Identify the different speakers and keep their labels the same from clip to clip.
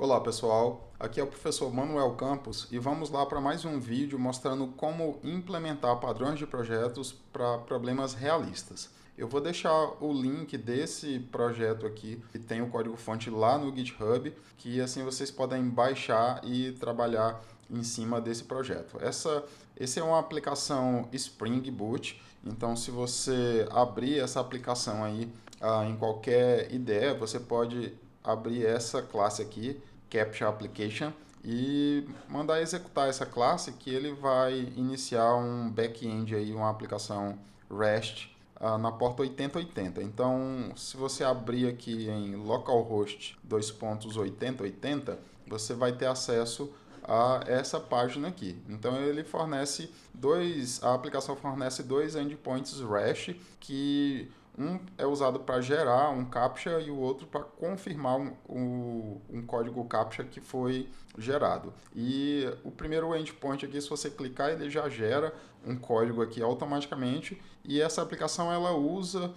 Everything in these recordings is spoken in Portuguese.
Speaker 1: Olá pessoal, aqui é o professor Manuel Campos e vamos lá para mais um vídeo mostrando como implementar padrões de projetos para problemas realistas. Eu vou deixar o link desse projeto aqui, que tem o código-fonte lá no GitHub, que assim vocês podem baixar e trabalhar em cima desse projeto. Essa é uma aplicação Spring Boot, então se você abrir essa aplicação aí em qualquer IDE, você pode abrir essa classe aqui, Captcha Application, e mandar executar essa classe que ele vai iniciar um back-end aí, uma aplicação REST na porta 8080. Então, se você abrir aqui em localhost 2.8080, você vai ter acesso a essa página aqui. Então ele fornece a aplicação fornece dois endpoints REST que um é usado para gerar um CAPTCHA e o outro para confirmar um código CAPTCHA que foi gerado. E o primeiro endpoint aqui, se você clicar, ele já gera um código aqui automaticamente e essa aplicação ela usa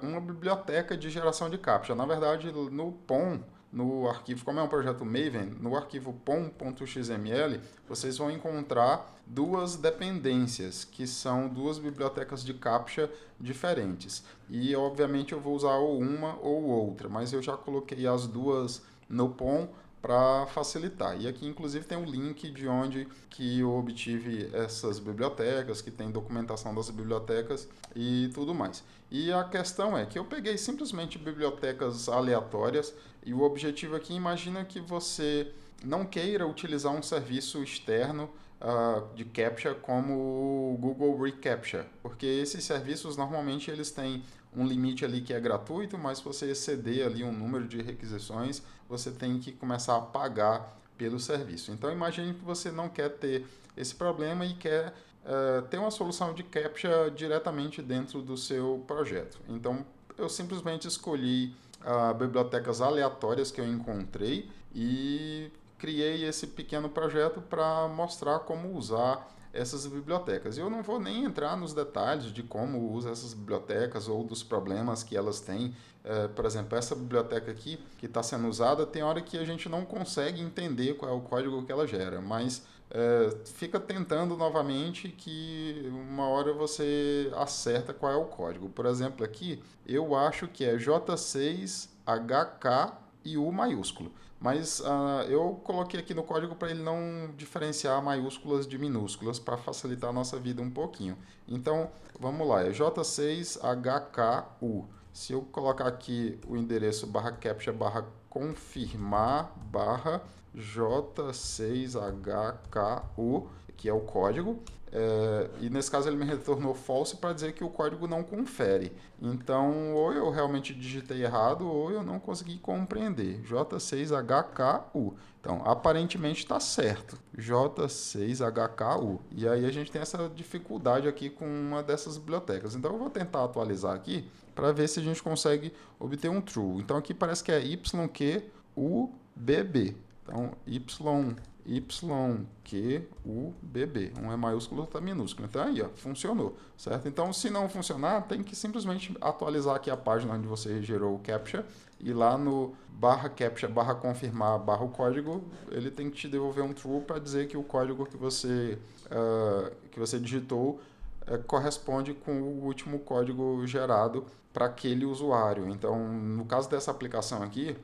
Speaker 1: uma biblioteca de geração de CAPTCHA. Na verdade, no POM, no arquivo, como é um projeto Maven, no arquivo pom.xml, vocês vão encontrar duas dependências, que são duas bibliotecas de CAPTCHA diferentes. E, obviamente, eu vou usar ou uma ou outra, mas eu já coloquei as duas no POM para facilitar. E aqui, inclusive, tem um link de onde que eu obtive essas bibliotecas, que tem documentação das bibliotecas e tudo mais. E a questão é que eu peguei simplesmente bibliotecas aleatórias e o objetivo aqui, imagina que você não queira utilizar um serviço externo de CAPTCHA como o Google reCAPTCHA, porque esses serviços normalmente eles têm um limite ali que é gratuito, mas se você exceder ali um número de requisições, você tem que começar a pagar pelo serviço. Então imagine que você não quer ter esse problema e quer ter uma solução de CAPTCHA diretamente dentro do seu projeto. Então eu simplesmente escolhi bibliotecas aleatórias que eu encontrei e criei esse pequeno projeto para mostrar como usar essas bibliotecas. Eu não vou nem entrar nos detalhes de como usa essas bibliotecas ou dos problemas que elas têm. Por exemplo, essa biblioteca aqui que está sendo usada, tem hora que a gente não consegue entender qual é o código que ela gera, mas fica tentando novamente que uma hora você acerta qual é o código. Por exemplo, aqui eu acho que é J6HK e U maiúsculo. Mas eu coloquei aqui no código para ele não diferenciar maiúsculas de minúsculas para facilitar a nossa vida um pouquinho. Então, vamos lá, é J6HKU. Se eu colocar aqui o endereço /captcha confirmar J6HKU, que é o código, e nesse caso ele me retornou false para dizer que o código não confere. Então, ou eu realmente digitei errado ou eu não consegui compreender. J6HKU. Então, aparentemente está certo. J6HKU. E aí a gente tem essa dificuldade aqui com uma dessas bibliotecas. Então, eu vou tentar atualizar aqui para ver se a gente consegue obter um true. Então, aqui parece que é YQUBB. Então, YQUBB. Um é maiúsculo, outro é minúsculo. Então, aí, ó, funcionou, certo? Então, se não funcionar, tem que simplesmente atualizar aqui a página onde você gerou o CAPTCHA e lá no /captcha confirmar o código, ele tem que te devolver um true para dizer que o código que você digitou corresponde com o último código gerado para aquele usuário. Então, no caso dessa aplicação aqui,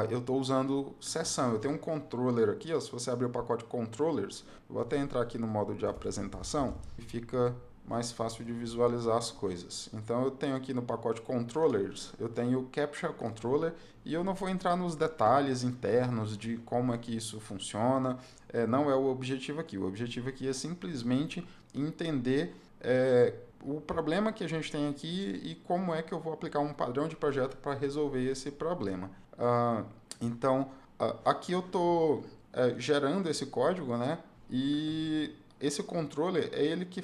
Speaker 1: eu estou usando sessão. Eu tenho um controller aqui, ó, se você abrir o pacote controllers, eu vou até entrar aqui no modo de apresentação e fica mais fácil de visualizar as coisas. Então eu tenho aqui no pacote controllers, eu tenho o CAPTCHA controller e eu não vou entrar nos detalhes internos de como é que isso funciona, não é o objetivo aqui. O objetivo aqui é simplesmente entender o problema que a gente tem aqui e como é que eu vou aplicar um padrão de projeto para resolver esse problema. Então, aqui eu estou gerando esse código, né? E esse controller é ele que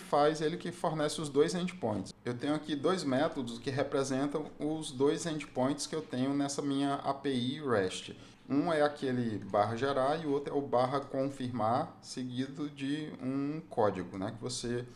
Speaker 1: fornece os dois endpoints. Eu tenho aqui dois métodos que representam os dois endpoints que eu tenho nessa minha API REST. Um é aquele /gerar e o outro é o /confirmar, seguido de um código, né, que você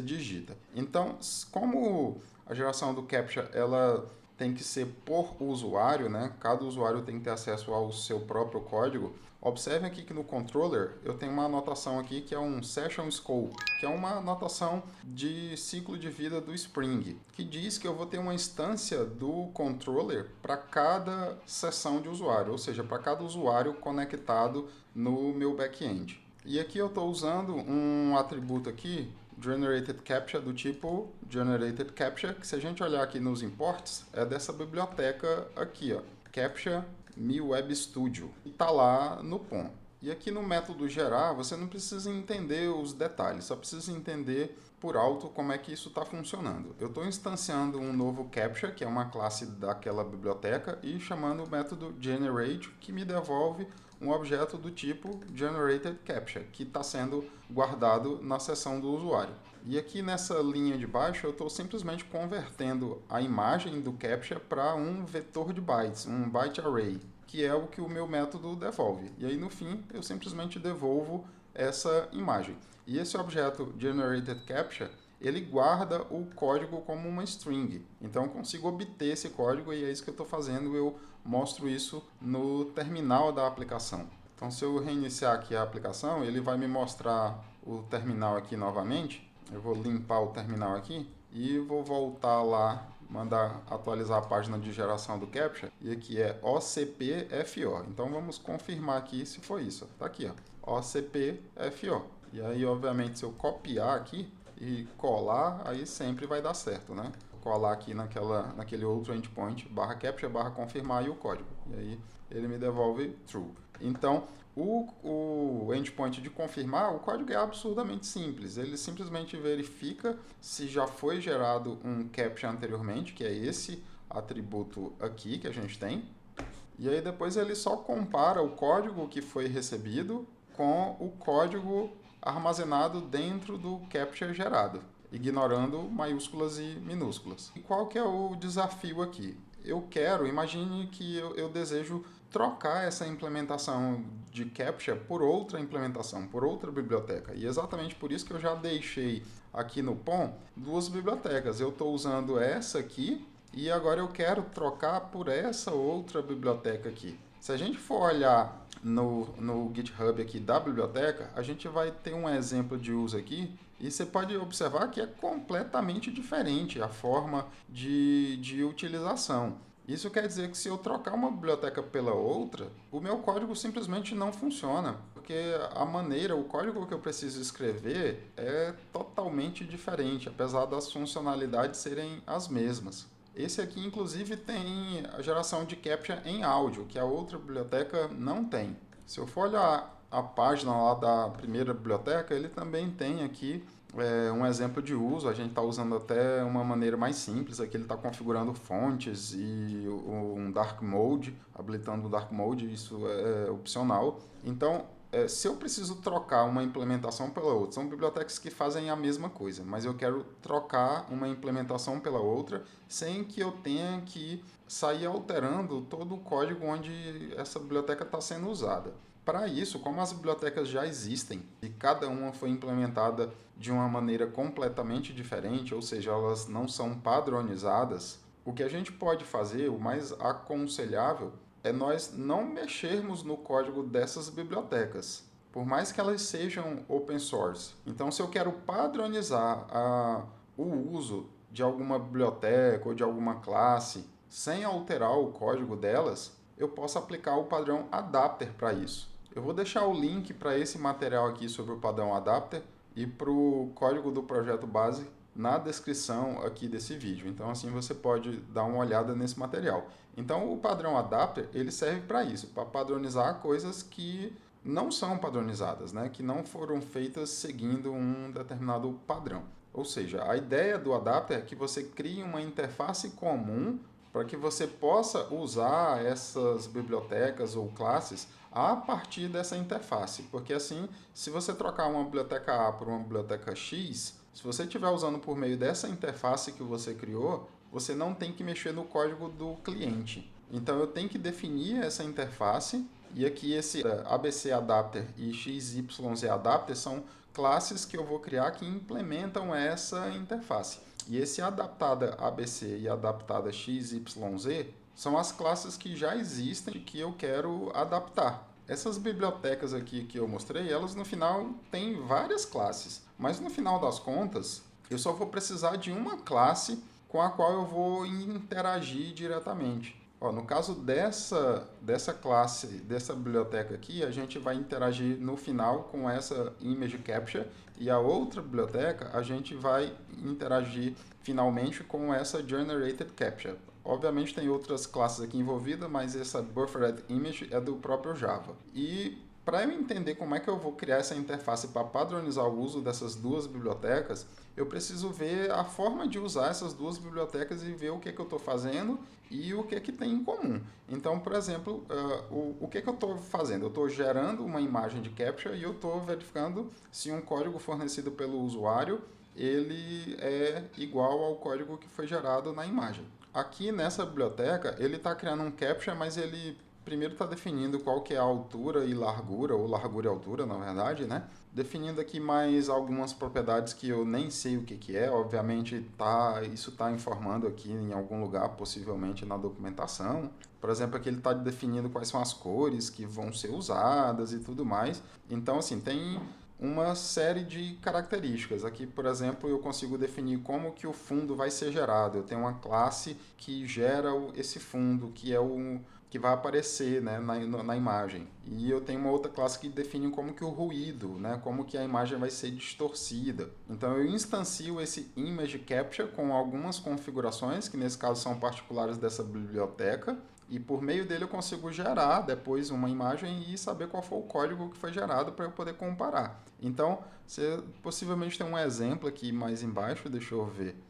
Speaker 1: digita. Então, como a geração do CAPTCHA ela tem que ser por usuário, né? Cada usuário tem que ter acesso ao seu próprio código. Observem aqui que no controller eu tenho uma anotação aqui que é um session scope, que é uma anotação de ciclo de vida do Spring, que diz que eu vou ter uma instância do controller para cada sessão de usuário, ou seja, para cada usuário conectado no meu back-end. E aqui eu estou usando um atributo aqui, Generated Captcha, do tipo Generated Captcha, que se a gente olhar aqui nos imports, é dessa biblioteca aqui, ó, Captcha Mi Web Studio, e está lá no POM. E aqui no método gerar, você não precisa entender os detalhes, só precisa entender por alto como é que isso está funcionando. Eu estou instanciando um novo Captcha, que é uma classe daquela biblioteca, e chamando o método Generate, que me devolve um objeto do tipo Generated Captcha, que está sendo guardado na seção do usuário. E aqui nessa linha de baixo eu estou simplesmente convertendo a imagem do Captcha para um vetor de bytes, um byte array, que é o que o meu método devolve. E aí no fim eu simplesmente devolvo essa imagem. E esse objeto Generated Captcha, ele guarda o código como uma string. Então eu consigo obter esse código e é isso que eu estou fazendo. Eu mostro isso no terminal da aplicação. Então se eu reiniciar aqui a aplicação, ele vai me mostrar o terminal aqui novamente. Eu vou limpar o terminal aqui e vou voltar lá, mandar atualizar a página de geração do Captcha. E aqui é OCPFO. Então vamos confirmar aqui se foi isso. Está aqui, ó, OCPFO. E aí, obviamente, se eu copiar aqui e colar, aí sempre vai dar certo, né? Colar aqui naquele outro endpoint, barra captcha, barra confirmar e o código. E aí ele me devolve true. Então, o endpoint de confirmar, o código é absurdamente simples. Ele simplesmente verifica se já foi gerado um captcha anteriormente, que é esse atributo aqui que a gente tem. E aí depois ele só compara o código que foi recebido com o código armazenado dentro do captcha gerado, ignorando maiúsculas e minúsculas. E qual que é o desafio aqui? Imagine que eu desejo trocar essa implementação de captcha por outra implementação, por outra biblioteca. E exatamente por isso que eu já deixei aqui no POM duas bibliotecas. Eu estou usando essa aqui e agora eu quero trocar por essa outra biblioteca aqui. Se a gente for olhar no GitHub aqui da biblioteca, a gente vai ter um exemplo de uso aqui e você pode observar que é completamente diferente a forma de utilização. Isso quer dizer que se eu trocar uma biblioteca pela outra, o meu código simplesmente não funciona, porque o código que eu preciso escrever é totalmente diferente, apesar das funcionalidades serem as mesmas. Esse aqui, inclusive, tem a geração de captcha em áudio, que a outra biblioteca não tem. Se eu for olhar a página lá da primeira biblioteca, ele também tem aqui um exemplo de uso. A gente está usando até uma maneira mais simples. Aqui ele está configurando fontes e um dark mode, habilitando o dark mode, isso é opcional. Então, se eu preciso trocar uma implementação pela outra, são bibliotecas que fazem a mesma coisa, mas eu quero trocar uma implementação pela outra sem que eu tenha que sair alterando todo o código onde essa biblioteca está sendo usada. Para isso, como as bibliotecas já existem e cada uma foi implementada de uma maneira completamente diferente, ou seja, elas não são padronizadas, o que a gente pode fazer, o mais aconselhável, é nós não mexermos no código dessas bibliotecas, por mais que elas sejam open source. Então, se eu quero padronizar o uso de alguma biblioteca ou de alguma classe sem alterar o código delas, eu posso aplicar o padrão adapter para isso. Eu vou deixar o link para esse material aqui sobre o padrão adapter e para o código do projeto base na descrição aqui desse vídeo. Então, assim, você pode dar uma olhada nesse material. Então, o padrão adapter, ele serve para isso, para padronizar coisas que não são padronizadas, né? Que não foram feitas seguindo um determinado padrão. Ou seja, a ideia do adapter é que você crie uma interface comum para que você possa usar essas bibliotecas ou classes a partir dessa interface. Porque assim, se você trocar uma biblioteca A por uma biblioteca X, se você estiver usando por meio dessa interface que você criou, você não tem que mexer no código do cliente. Então eu tenho que definir essa interface, e aqui esse ABC Adapter e XYZ Adapter são classes que eu vou criar que implementam essa interface. E esse adaptada ABC e adaptada XYZ são as classes que já existem e que eu quero adaptar. Essas bibliotecas aqui que eu mostrei, elas no final têm várias classes, mas no final das contas, eu só vou precisar de uma classe com a qual eu vou interagir diretamente. Ó, no caso dessa classe, dessa biblioteca aqui, a gente vai interagir no final com essa image capture e a outra biblioteca a gente vai interagir finalmente com essa generated capture. Obviamente tem outras classes aqui envolvidas, mas essa buffered image é do próprio Java. E para eu entender como é que eu vou criar essa interface para padronizar o uso dessas duas bibliotecas, eu preciso ver a forma de usar essas duas bibliotecas e ver o que eu estou fazendo e o que tem em comum. Então, por exemplo, o que eu estou fazendo? Eu estou gerando uma imagem de capture e eu estou verificando se um código fornecido pelo usuário ele é igual ao código que foi gerado na imagem. Aqui nessa biblioteca, ele está criando um capture, mas ele primeiro está definindo qual que é a altura e largura, ou largura e altura, na verdade, né? Definindo aqui mais algumas propriedades que eu nem sei o que é. Obviamente, isso está informando aqui em algum lugar, possivelmente na documentação. Por exemplo, aqui ele está definindo quais são as cores que vão ser usadas e tudo mais. Então, assim, tem uma série de características. Aqui, por exemplo, eu consigo definir como que o fundo vai ser gerado. Eu tenho uma classe que gera esse fundo, que é o que vai aparecer, né, na imagem. E eu tenho uma outra classe que define como que o ruído, né, como que a imagem vai ser distorcida. Então eu instancio esse image capture com algumas configurações, que nesse caso são particulares dessa biblioteca, e por meio dele eu consigo gerar depois uma imagem e saber qual foi o código que foi gerado para eu poder comparar. Então, você possivelmente tem um exemplo aqui mais embaixo, deixa eu ver,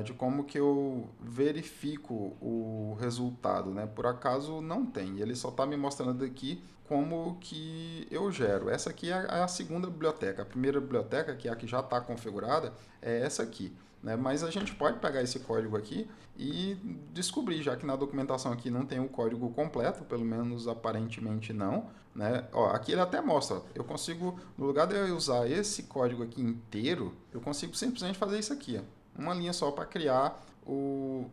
Speaker 1: de como que eu verifico o resultado, né? Por acaso não tem, ele só está me mostrando aqui como que eu gero. Essa aqui é a segunda biblioteca. A primeira biblioteca, que é a que já está configurada, é essa aqui. Né? Mas a gente pode pegar esse código aqui e descobrir, já que na documentação aqui não tem o código completo, pelo menos aparentemente não. Né? Ó, aqui ele até mostra, eu consigo, no lugar de eu usar esse código aqui inteiro, eu consigo simplesmente fazer isso aqui, ó. Uma linha só para criar o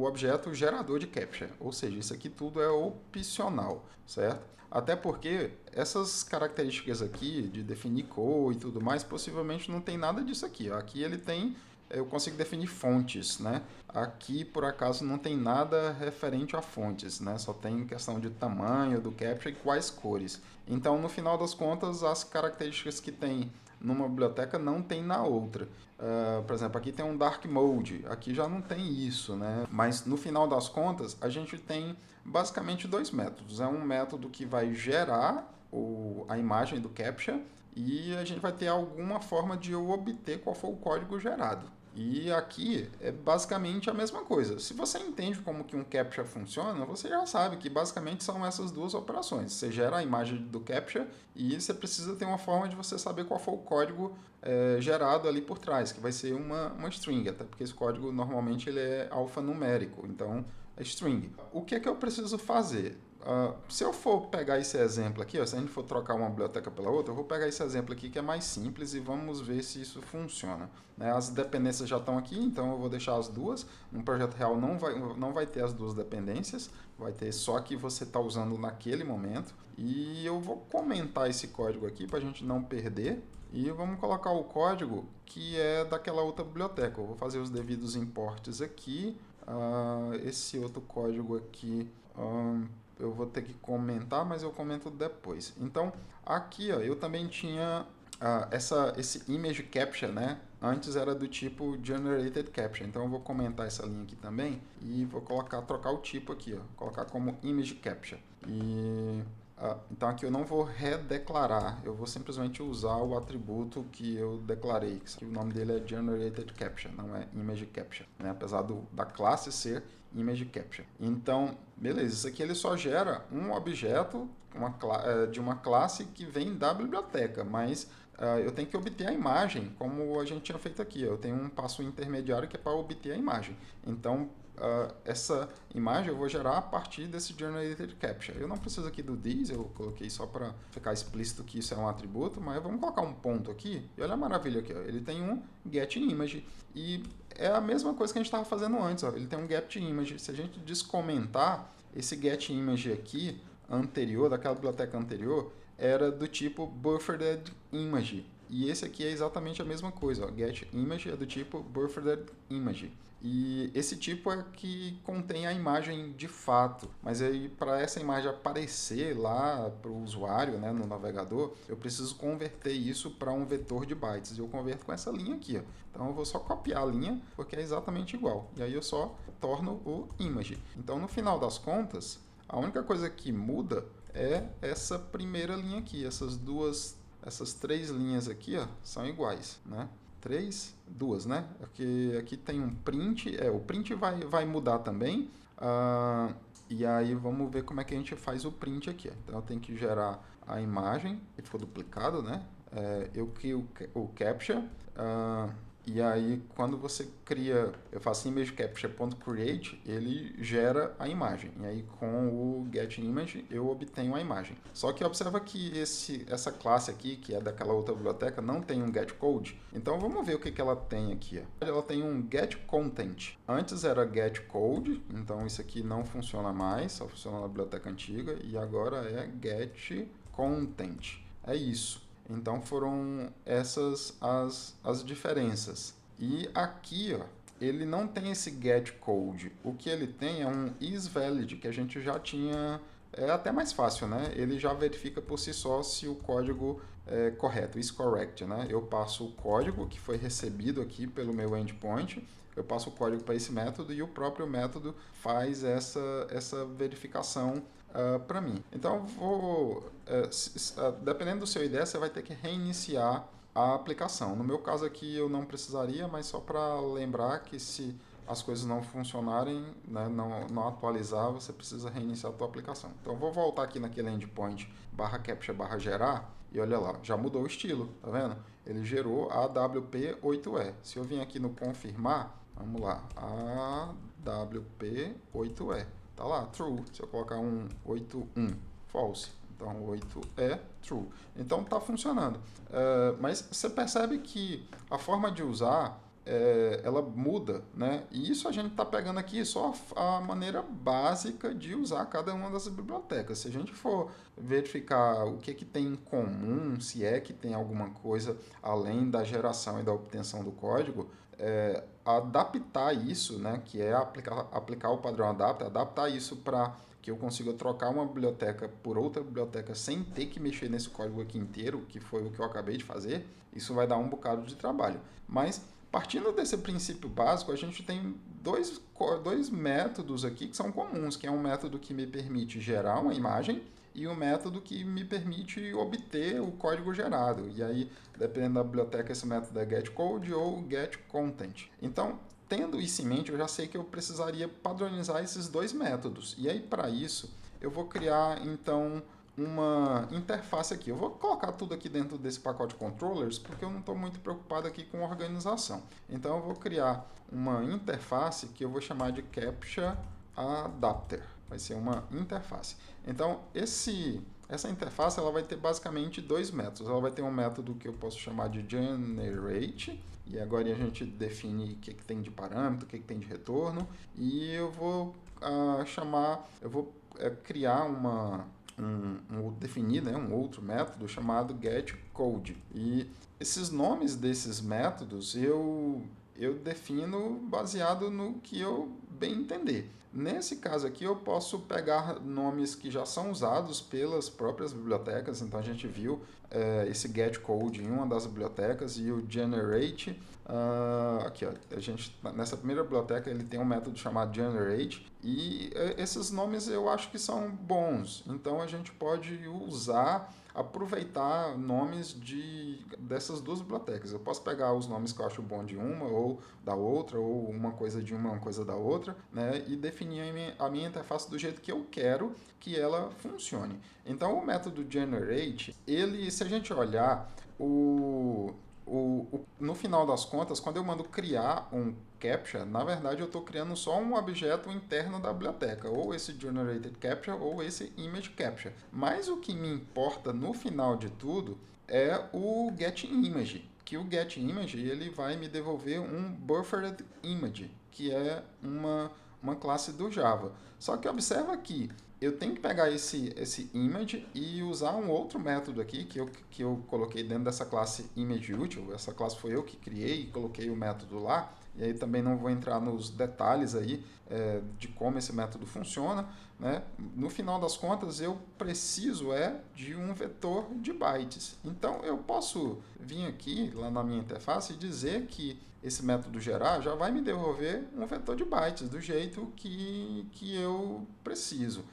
Speaker 1: objeto gerador de capture. Ou seja, isso aqui tudo é opcional, certo? Até porque essas características aqui de definir cor e tudo mais, possivelmente não tem nada disso aqui. Aqui ele tem, eu consigo definir fontes, né? Aqui, por acaso, não tem nada referente a fontes, né? Só tem questão de tamanho do capture e quais cores. Então, no final das contas, as características que tem numa biblioteca não tem na outra. Por exemplo, aqui tem um dark mode, aqui já não tem isso, né? Mas no final das contas, a gente tem basicamente dois métodos. É um método que vai gerar a imagem do capture e a gente vai ter alguma forma de eu obter qual foi o código gerado. E aqui é basicamente a mesma coisa. Se você entende como que um capture funciona, você já sabe que basicamente são essas duas operações. Você gera a imagem do capture e você precisa ter uma forma de você saber qual foi o código gerado ali por trás, que vai ser uma string, até porque esse código normalmente ele é alfanumérico, então é string. O que é que eu preciso fazer? Se eu for pegar esse exemplo aqui, ó, se a gente for trocar uma biblioteca pela outra, eu vou pegar esse exemplo aqui que é mais simples e vamos ver se isso funciona. Né? As dependências já estão aqui, então eu vou deixar as duas. No projeto real não vai ter as duas dependências, vai ter só que você está usando naquele momento. E eu vou comentar esse código aqui para a gente não perder. E vamos colocar o código que é daquela outra biblioteca. Eu vou fazer os devidos imports aqui. Esse outro código aqui... eu vou ter que comentar, mas eu comento depois. Então, aqui ó, eu também tinha esse image capture, né? Antes era do tipo generated capture. Então, eu vou comentar essa linha aqui também e vou trocar o tipo aqui, ó, colocar como image capture. Então, aqui eu não vou redeclarar, eu vou simplesmente usar o atributo que eu declarei, que o nome dele é generated capture, não é image capture, né? Apesar da classe ser image capture. Então, beleza, isso aqui ele só gera um objeto de uma classe que vem da biblioteca, mas eu tenho que obter a imagem, como a gente tinha feito aqui. Eu tenho um passo intermediário que é para obter a imagem. Então, essa imagem eu vou gerar a partir desse Generated Capture. Eu não preciso aqui do this, eu coloquei só para ficar explícito que isso é um atributo, mas vamos colocar um ponto aqui, e olha a maravilha aqui, ó. Ele tem um getImage, e é a mesma coisa que a gente estava fazendo antes, ó. Ele tem um getImage. Se a gente descomentar, esse getImage aqui, anterior, daquela biblioteca anterior, era do tipo BufferedImage. E esse aqui é exatamente a mesma coisa. Ó. GetImage é do tipo BufferedImage. E esse tipo é que contém a imagem de fato. Mas aí, para essa imagem aparecer lá para o usuário, né, no navegador, eu preciso converter isso para um vetor de bytes. E eu converto com essa linha aqui. Ó. Então eu vou só copiar a linha, porque é exatamente igual. E aí eu só torno o image. Então, no final das contas, a única coisa que muda é essa primeira linha aqui. Essas três linhas aqui, ó, são iguais, né? Duas, né? Porque aqui tem um print, o print vai mudar também. E aí vamos ver como é que a gente faz o print aqui. Ó. Então eu tenho que gerar a imagem, que ficou duplicado, né? Eu crio o captcha. E aí, quando você cria, eu faço imagecapture.create, ele gera a imagem. E aí, com o getImage, eu obtenho a imagem. Só que observa que essa classe aqui, que é daquela outra biblioteca, não tem um getCode. Então, vamos ver o que ela tem aqui. Ó. Ela tem um getContent. Antes era getCode, então isso aqui não funciona mais, só funciona na biblioteca antiga. E agora é getContent. É isso. Então foram essas as diferenças. E aqui, ó, ele não tem esse getCode. O que ele tem é um isValid, que a gente já tinha. É até mais fácil, né? Ele já verifica por si só se o código é correto, isCorrect, né? Eu passo o código que foi recebido aqui pelo meu endpoint, eu passo o código para esse método e o próprio método faz essa verificação para mim. Então, dependendo do seu IDE, você vai ter que reiniciar a aplicação. No meu caso aqui, eu não precisaria, mas só para lembrar que se as coisas não funcionarem, né, não atualizar, você precisa reiniciar a tua aplicação. Então, eu vou voltar aqui naquele endpoint /captcha/gerar e olha lá, já mudou o estilo, tá vendo? Ele gerou a AWP8E. Se eu vim aqui no confirmar, vamos lá, AWP8E. Tá lá, true. Se eu colocar um 81, false. Então, 8 é true. Então, tá funcionando. Mas você percebe que a forma de usar, ela muda, né? E isso a gente tá pegando aqui só a maneira básica de usar cada uma das bibliotecas. Se a gente for verificar o que tem em comum, se é que tem alguma coisa além da geração e da obtenção do código, adaptar isso, né, que é aplicar o padrão adaptar isso para que eu consiga trocar uma biblioteca por outra biblioteca sem ter que mexer nesse código aqui inteiro, que foi o que eu acabei de fazer, isso vai dar um bocado de trabalho. Mas, partindo desse princípio básico, a gente tem dois métodos aqui que são comuns, que é um método que me permite gerar uma imagem e um método que me permite obter o código gerado. E aí, dependendo da biblioteca, esse método é getCode ou getContent. Então, tendo isso em mente, eu já sei que eu precisaria padronizar esses dois métodos. E aí, para isso, eu vou criar, então, uma interface aqui. Eu vou colocar tudo aqui dentro desse pacote controllers, porque eu não estou muito preocupado aqui com organização. Então, eu vou criar uma interface que eu vou chamar de Captcha Adapter. Vai ser uma interface. Então, essa interface ela vai ter basicamente dois métodos. Ela vai ter um método que eu posso chamar de generate, e agora a gente define o que tem de parâmetro, o que tem de retorno, e eu vou criar definir, né, um outro método chamado getCode. E esses nomes desses métodos eu defino baseado no que eu bem entender. Nesse caso aqui, eu posso pegar nomes que já são usados pelas próprias bibliotecas. Então, a gente viu esse getCode em uma das bibliotecas e o generate. Aqui, ó, nessa primeira biblioteca, ele tem um método chamado generate. E esses nomes eu acho que são bons. Então, a gente pode aproveitar nomes dessas duas bibliotecas. Eu posso pegar os nomes que eu acho bom de uma ou da outra, ou uma coisa de uma coisa da outra, né, e definir a minha interface do jeito que eu quero que ela funcione. Então, o método generate, se a gente olhar no final das contas, quando eu mando criar um captcha, na verdade eu estou criando só um objeto interno da biblioteca, ou esse generated captcha ou esse image captcha. Mas o que me importa no final de tudo é o getImage, que o getImage ele vai me devolver um buffered image, que é uma classe do Java. Só que observa que eu tenho que pegar esse image e usar um outro método aqui que eu coloquei dentro dessa classe ImageUtil. Essa classe foi eu que criei e coloquei o método lá. E aí também não vou entrar nos detalhes aí de como esse método funciona, né? No final das contas, eu preciso de um vetor de bytes. Então, eu posso vir aqui, lá na minha interface, e dizer que esse método gerar já vai me devolver um vetor de bytes, do jeito que eu preciso.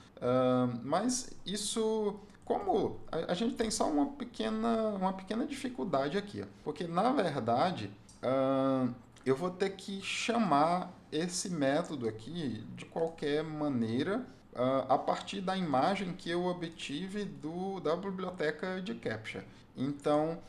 Speaker 1: Mas isso... Como a gente tem só uma pequena dificuldade aqui, ó, porque, na verdade, eu vou ter que chamar esse método aqui de qualquer maneira a partir da imagem que eu obtive da biblioteca de captcha. Então,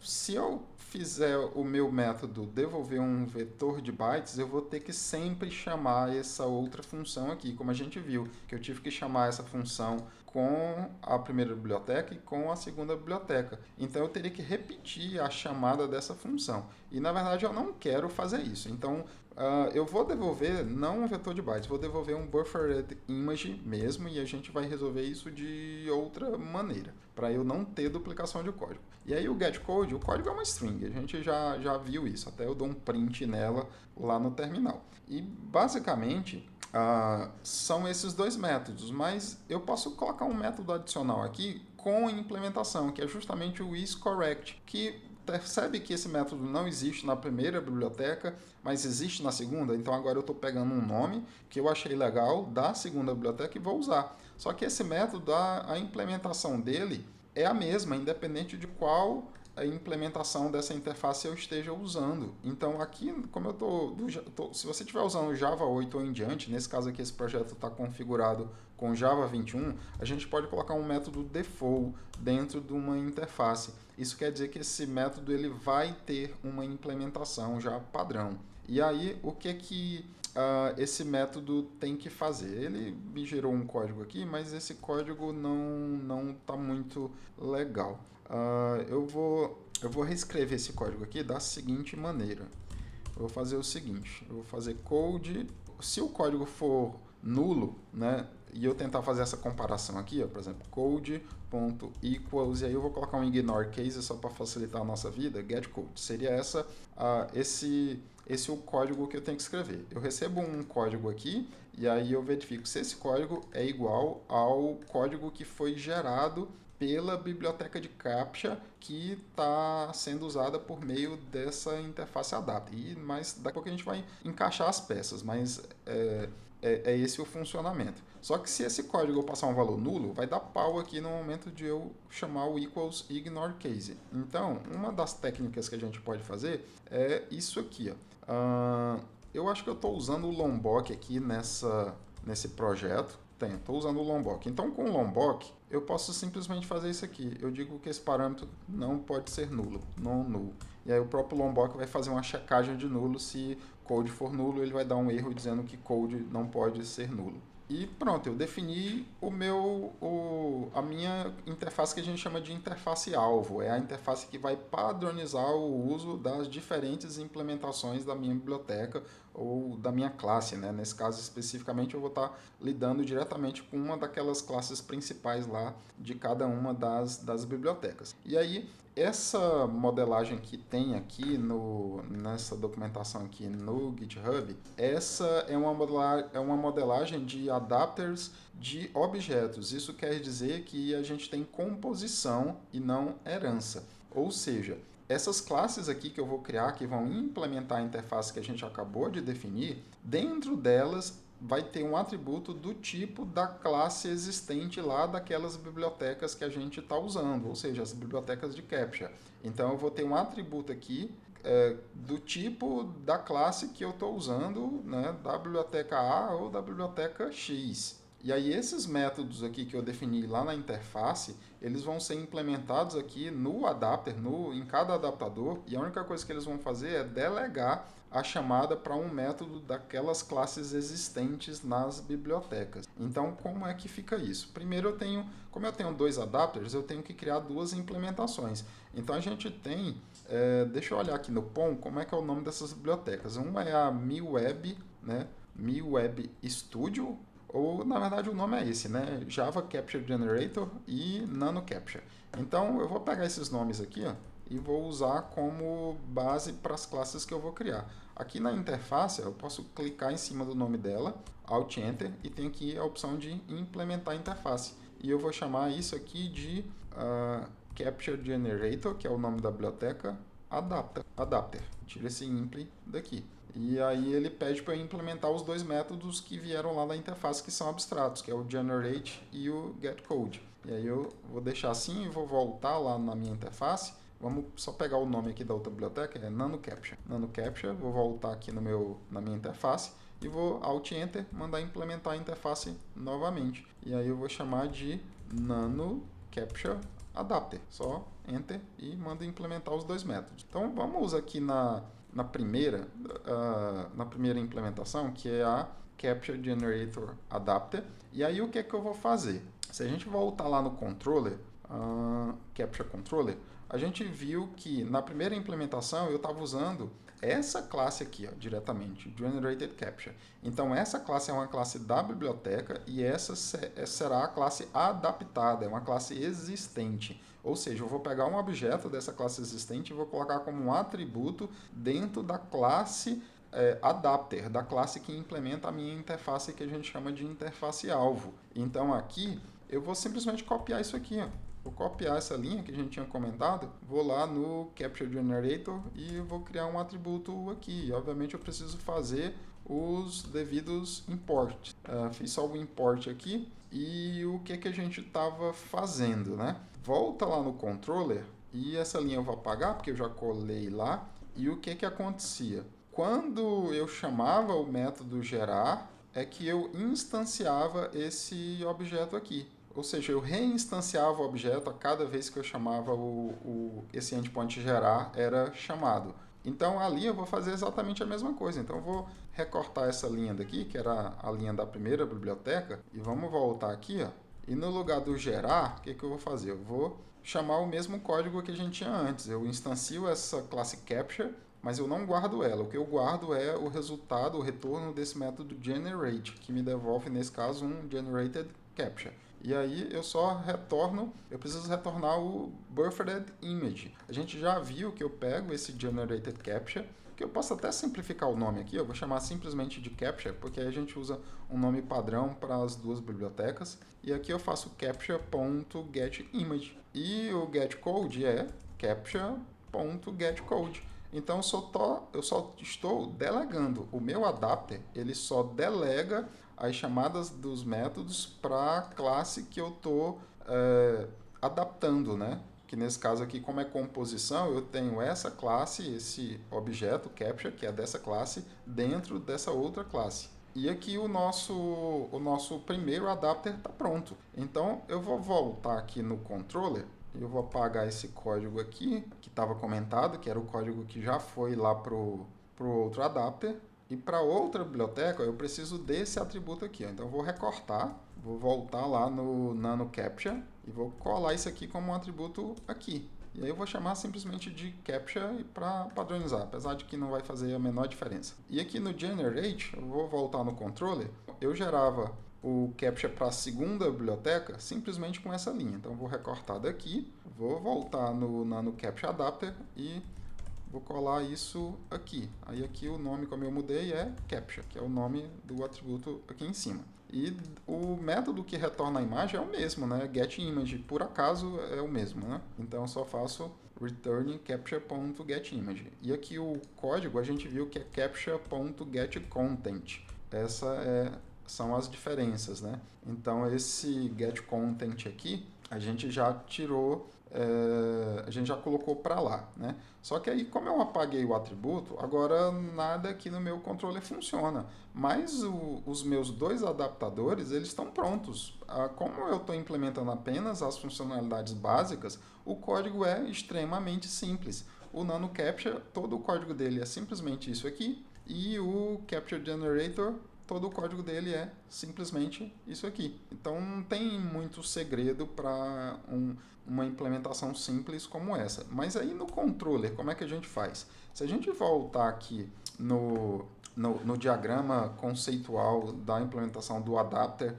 Speaker 1: se eu fizer o meu método devolver um vetor de bytes, eu vou ter que sempre chamar essa outra função aqui, como a gente viu, que eu tive que chamar essa função com a primeira biblioteca e com a segunda biblioteca. Então eu teria que repetir a chamada dessa função. E na verdade eu não quero fazer isso. Então eu vou devolver não um vetor de bytes, vou devolver um buffered image mesmo, e a gente vai resolver isso de outra maneira, para eu não ter duplicação de código. E aí o getCode, o código é uma string, a gente já viu isso, até eu dou um print nela lá no terminal. E basicamente são esses dois métodos, mas eu posso colocar um método adicional aqui com implementação, que é justamente o isCorrect, que percebe que esse método não existe na primeira biblioteca, mas existe na segunda. Então agora eu estou pegando um nome que eu achei legal da segunda biblioteca e vou usar. Só que esse método, a implementação dele é a mesma, independente de qual a implementação dessa interface eu esteja usando. Então aqui, como eu se você estiver usando Java 8 ou em diante, nesse caso aqui esse projeto está configurado com Java 21, a gente pode colocar um método default dentro de uma interface. Isso quer dizer que esse método ele vai ter uma implementação já padrão. E aí, o que esse método tem que fazer? Ele me gerou um código aqui, mas esse código não está muito legal. Eu vou reescrever esse código aqui da seguinte maneira. Eu vou fazer o seguinte, eu vou fazer code, se o código for nulo, né, e eu tentar fazer essa comparação aqui, ó, por exemplo, code.equals, e aí eu vou colocar um ignore case só para facilitar a nossa vida, getCode. Seria esse o código que eu tenho que escrever. Eu recebo um código aqui, e aí eu verifico se esse código é igual ao código que foi gerado pela biblioteca de captcha que está sendo usada por meio dessa interface adapt. Mas daqui a pouco a gente vai encaixar as peças, mas é esse o funcionamento. Só que se esse código eu passar um valor nulo, vai dar pau aqui no momento de eu chamar o equals ignore case. Então, uma das técnicas que a gente pode fazer é isso aqui, ó. Eu acho que eu estou usando o Lombok aqui nesse projeto. Estou usando o Lombok. Então, com o Lombok, eu posso simplesmente fazer isso aqui. Eu digo que esse parâmetro não pode ser nulo, non null. E aí o próprio Lombok vai fazer uma checagem de nulo. Se code for nulo, ele vai dar um erro dizendo que code não pode ser nulo. E pronto, eu defini a minha interface que a gente chama de interface alvo. É a interface que vai padronizar o uso das diferentes implementações da minha biblioteca ou da minha classe, né? Nesse caso especificamente eu vou estar lidando diretamente com uma daquelas classes principais lá de cada uma das bibliotecas. E aí essa modelagem que tem aqui nessa documentação aqui no GitHub, essa é uma modelagem de adapters de objetos. Isso quer dizer que a gente tem composição e não herança. Ou seja, essas classes aqui que eu vou criar, que vão implementar a interface que a gente acabou de definir, dentro delas vai ter um atributo do tipo da classe existente lá daquelas bibliotecas que a gente está usando, ou seja, as bibliotecas de captcha. Então eu vou ter um atributo aqui do tipo da classe que eu estou usando, né, da biblioteca A ou da biblioteca X. E aí esses métodos aqui que eu defini lá na interface, eles vão ser implementados aqui no adapter, em cada adaptador, e a única coisa que eles vão fazer é delegar a chamada para um método daquelas classes existentes nas bibliotecas. Então, como é que fica isso? Primeiro como eu tenho dois adapters, eu tenho que criar duas implementações. Então a gente tem, deixa eu olhar aqui no POM, como é que é o nome dessas bibliotecas. Uma é a MiWeb, né? MiWeb Studio, ou na verdade o nome é esse, né? Java Capture Generator e Nano Capture. Então eu vou pegar esses nomes aqui, ó, e vou usar como base para as classes que eu vou criar. Aqui na interface eu posso clicar em cima do nome dela, Alt Enter, e tem aqui a opção de implementar a interface. E eu vou chamar isso aqui de Capture Generator, que é o nome da biblioteca, Adapter. Tira esse impl daqui. E aí ele pede para eu implementar os dois métodos que vieram lá da interface, que são abstratos, que é o generate e o getCode. E aí eu vou deixar assim e vou voltar lá na minha interface. Vamos só pegar o nome aqui da outra biblioteca, é Nano Capture. Nano Capture, vou voltar aqui na minha interface e vou Alt Enter, mandar implementar a interface novamente. E aí eu vou chamar de Nano Capture Adapter. Só Enter e mando implementar os dois métodos. Então vamos aqui na primeira implementação, que é a Capture Generator Adapter. E aí o que é que eu vou fazer? Se a gente voltar lá no controller, Capture Controller, a gente viu que na primeira implementação eu estava usando essa classe aqui, ó, diretamente, Generated Capture. Então essa classe é uma classe da biblioteca e essa será a classe adaptada, é uma classe existente. Ou seja, eu vou pegar um objeto dessa classe existente e vou colocar como um atributo dentro da classe adapter, da classe que implementa a minha interface, que a gente chama de interface alvo. Então aqui eu vou simplesmente copiar isso aqui, ó. Vou copiar essa linha que a gente tinha comentado, vou lá no Capture Generator e vou criar um atributo aqui. E, obviamente eu preciso fazer os devidos imports. Fiz só o import aqui e o que a gente estava fazendo, né? Volta lá no controller e essa linha eu vou apagar porque eu já colei lá. E o que acontecia? Quando eu chamava o método gerar, é que eu instanciava esse objeto aqui. Ou seja, eu reinstanciava o objeto a cada vez que eu chamava esse endpoint gerar era chamado. Então ali eu vou fazer exatamente a mesma coisa. Então eu vou recortar essa linha daqui, que era a linha da primeira biblioteca, e vamos voltar aqui, ó. E no lugar do gerar, o que eu vou fazer? Eu vou chamar o mesmo código que a gente tinha antes. Eu instancio essa classe capture, mas eu não guardo ela. O que eu guardo é o resultado, o retorno desse método generate, que me devolve, nesse caso, um generated capture. E aí eu só retorno, eu preciso retornar o buffered image. A gente já viu que eu pego esse generated capture, que eu posso até simplificar o nome aqui, eu vou chamar simplesmente de capture, porque aí a gente usa um nome padrão para as duas bibliotecas. E aqui eu faço capture.getImage. E o getCode é capture.getCode. Então eu só estou delegando. O meu adapter, ele só delega as chamadas dos métodos para a classe que eu estou adaptando, né? Que nesse caso aqui, como é composição, eu tenho essa classe, esse objeto capture, que é dessa classe, dentro dessa outra classe. E aqui o nosso primeiro adapter está pronto. Então eu vou voltar aqui no controller. Eu vou apagar esse código aqui, que estava comentado, que era o código que já foi lá para o outro adapter. E para outra biblioteca, eu preciso desse atributo aqui. Ó. Então, eu vou recortar, vou voltar lá no Nano Capture e vou colar isso aqui como um atributo aqui. E aí eu vou chamar simplesmente de Capture para padronizar, apesar de que não vai fazer a menor diferença. E aqui no Generate, eu vou voltar no controller, eu gerava o Capture para a segunda biblioteca simplesmente com essa linha. Então, eu vou recortar daqui, vou voltar no Nano Capture Adapter e vou colar isso aqui. Aí aqui o nome, como eu mudei, é Capture, que é o nome do atributo aqui em cima. E o método que retorna a imagem é o mesmo, né? GetImage, por acaso, é o mesmo, né? Então eu só faço return capture.getImage. E aqui o código a gente viu que é capture.getContent. São as diferenças, né? Então esse getContent aqui, a gente já tirou a gente já colocou para lá, né? Só que aí, como eu apaguei o atributo, agora nada aqui no meu controller funciona. Mas os meus dois adaptadores, eles estão prontos. Como eu estou implementando apenas as funcionalidades básicas, o código é extremamente simples. O Nano Capture, todo o código dele é simplesmente isso aqui, e o Capture Generator, todo o código dele é simplesmente isso aqui. Então não tem muito segredo para uma implementação simples como essa. Mas aí no controller, como é que a gente faz? Se a gente voltar aqui no diagrama conceitual da implementação do adapter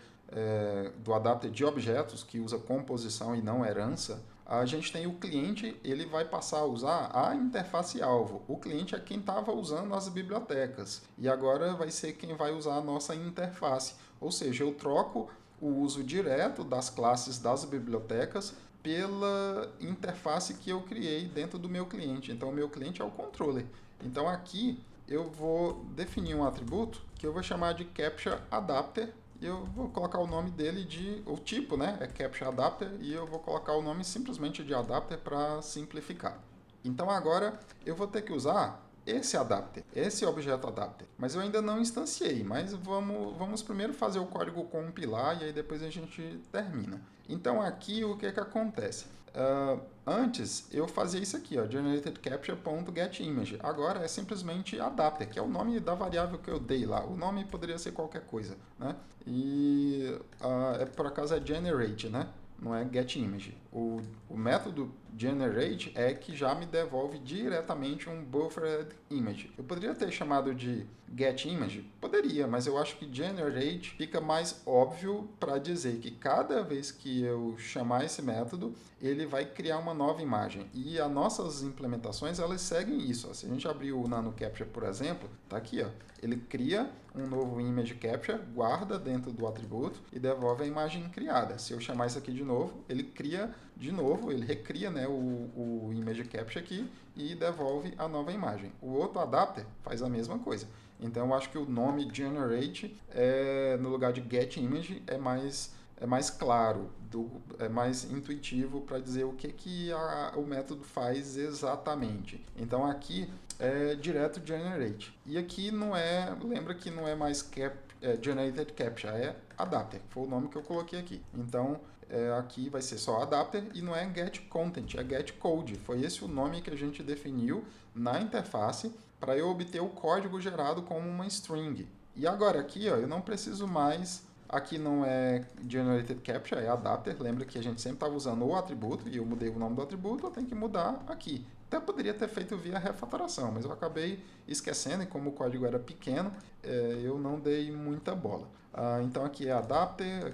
Speaker 1: de objetos, que usa composição e não herança, a gente tem o cliente, ele vai passar a usar a interface alvo. O cliente é quem estava usando as bibliotecas e agora vai ser quem vai usar a nossa interface. Ou seja, eu troco o uso direto das classes das bibliotecas pela interface que eu criei dentro do meu cliente. Então, o meu cliente é o controller. Então, aqui eu vou definir um atributo que eu vou chamar de Capture Adapter. E eu vou colocar o nome dele o tipo, né? É Capture Adapter, e eu vou colocar o nome simplesmente de Adapter para simplificar. Então agora eu vou ter que usar esse adapter, esse objeto adapter. Mas eu ainda não instanciei, mas vamos primeiro fazer o código compilar e aí depois a gente termina. Então aqui o que acontece? Antes eu fazia isso aqui, ó, generatedCapture.getImage. Agora é simplesmente adapter, que é o nome da variável que eu dei lá. O nome poderia ser qualquer coisa, né? E por acaso é generate, né? Não é getImage. O método generate é que já me devolve diretamente um buffered image. Eu poderia ter chamado de getImage? Poderia, mas eu acho que generate fica mais óbvio para dizer que cada vez que eu chamar esse método, ele vai criar uma nova imagem. E as nossas implementações, elas seguem isso. Se a gente abrir o Nano Capture, por exemplo, tá aqui, ó. Ele cria um novo image capture, guarda dentro do atributo e devolve a imagem criada. Se eu chamar isso aqui de novo, ele cria de novo, ele recria, né, o image capture aqui e devolve a nova imagem. O outro adapter faz a mesma coisa. Então eu acho que o nome generate no lugar de getImage é mais claro, é mais intuitivo para dizer o que o método faz exatamente. Então aqui é direto generate. E aqui lembra que não é mais generated capture, é adapter, foi o nome que eu coloquei aqui. Então aqui vai ser só adapter e não é get content, é get code. Foi esse o nome que a gente definiu na interface para eu obter o código gerado como uma string. E agora aqui, ó, eu não preciso mais. Aqui não é generated capture, é adapter. Lembra que a gente sempre estava usando o atributo e eu mudei o nome do atributo, eu tenho que mudar aqui. Até poderia ter feito via refatoração, mas eu acabei esquecendo e como o código era pequeno, eu não dei muita bola. Então aqui é adapter,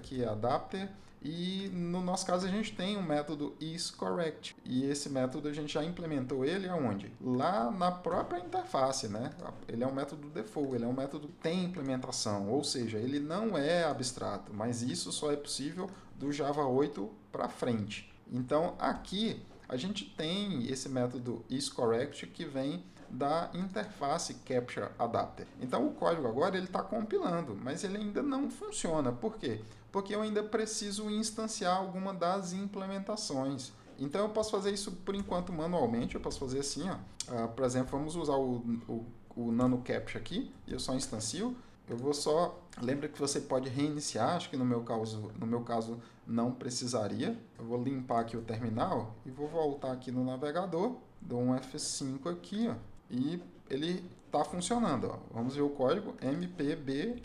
Speaker 1: e no nosso caso a gente tem um método isCorrect. E esse método a gente já implementou ele aonde? Lá na própria interface, né? Ele é um método default, ele é um método que tem implementação, ou seja, ele não é abstrato, mas isso só é possível do Java 8 para frente. Então aqui a gente tem esse método isCorrect que vem da interface Capture Adapter. Então o código agora ele está compilando, mas ele ainda não funciona. Por quê? Porque eu ainda preciso instanciar alguma das implementações. Então eu posso fazer isso por enquanto manualmente, eu posso fazer assim, ó. Por exemplo, vamos usar o Nano Capture aqui, e eu só instancio. Eu vou só... Lembra que você pode reiniciar, acho que no meu caso não precisaria. Eu vou limpar aqui o terminal e vou voltar aqui no navegador, dou um F5 aqui, ó, e ele está funcionando. Ó. Vamos ver o código mpbnh.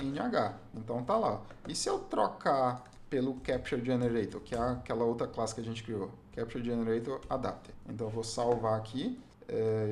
Speaker 1: Então tá lá. E se eu trocar pelo Capture Generator, que é aquela outra classe que a gente criou, Capture Generator Adapter. Então eu vou salvar aqui.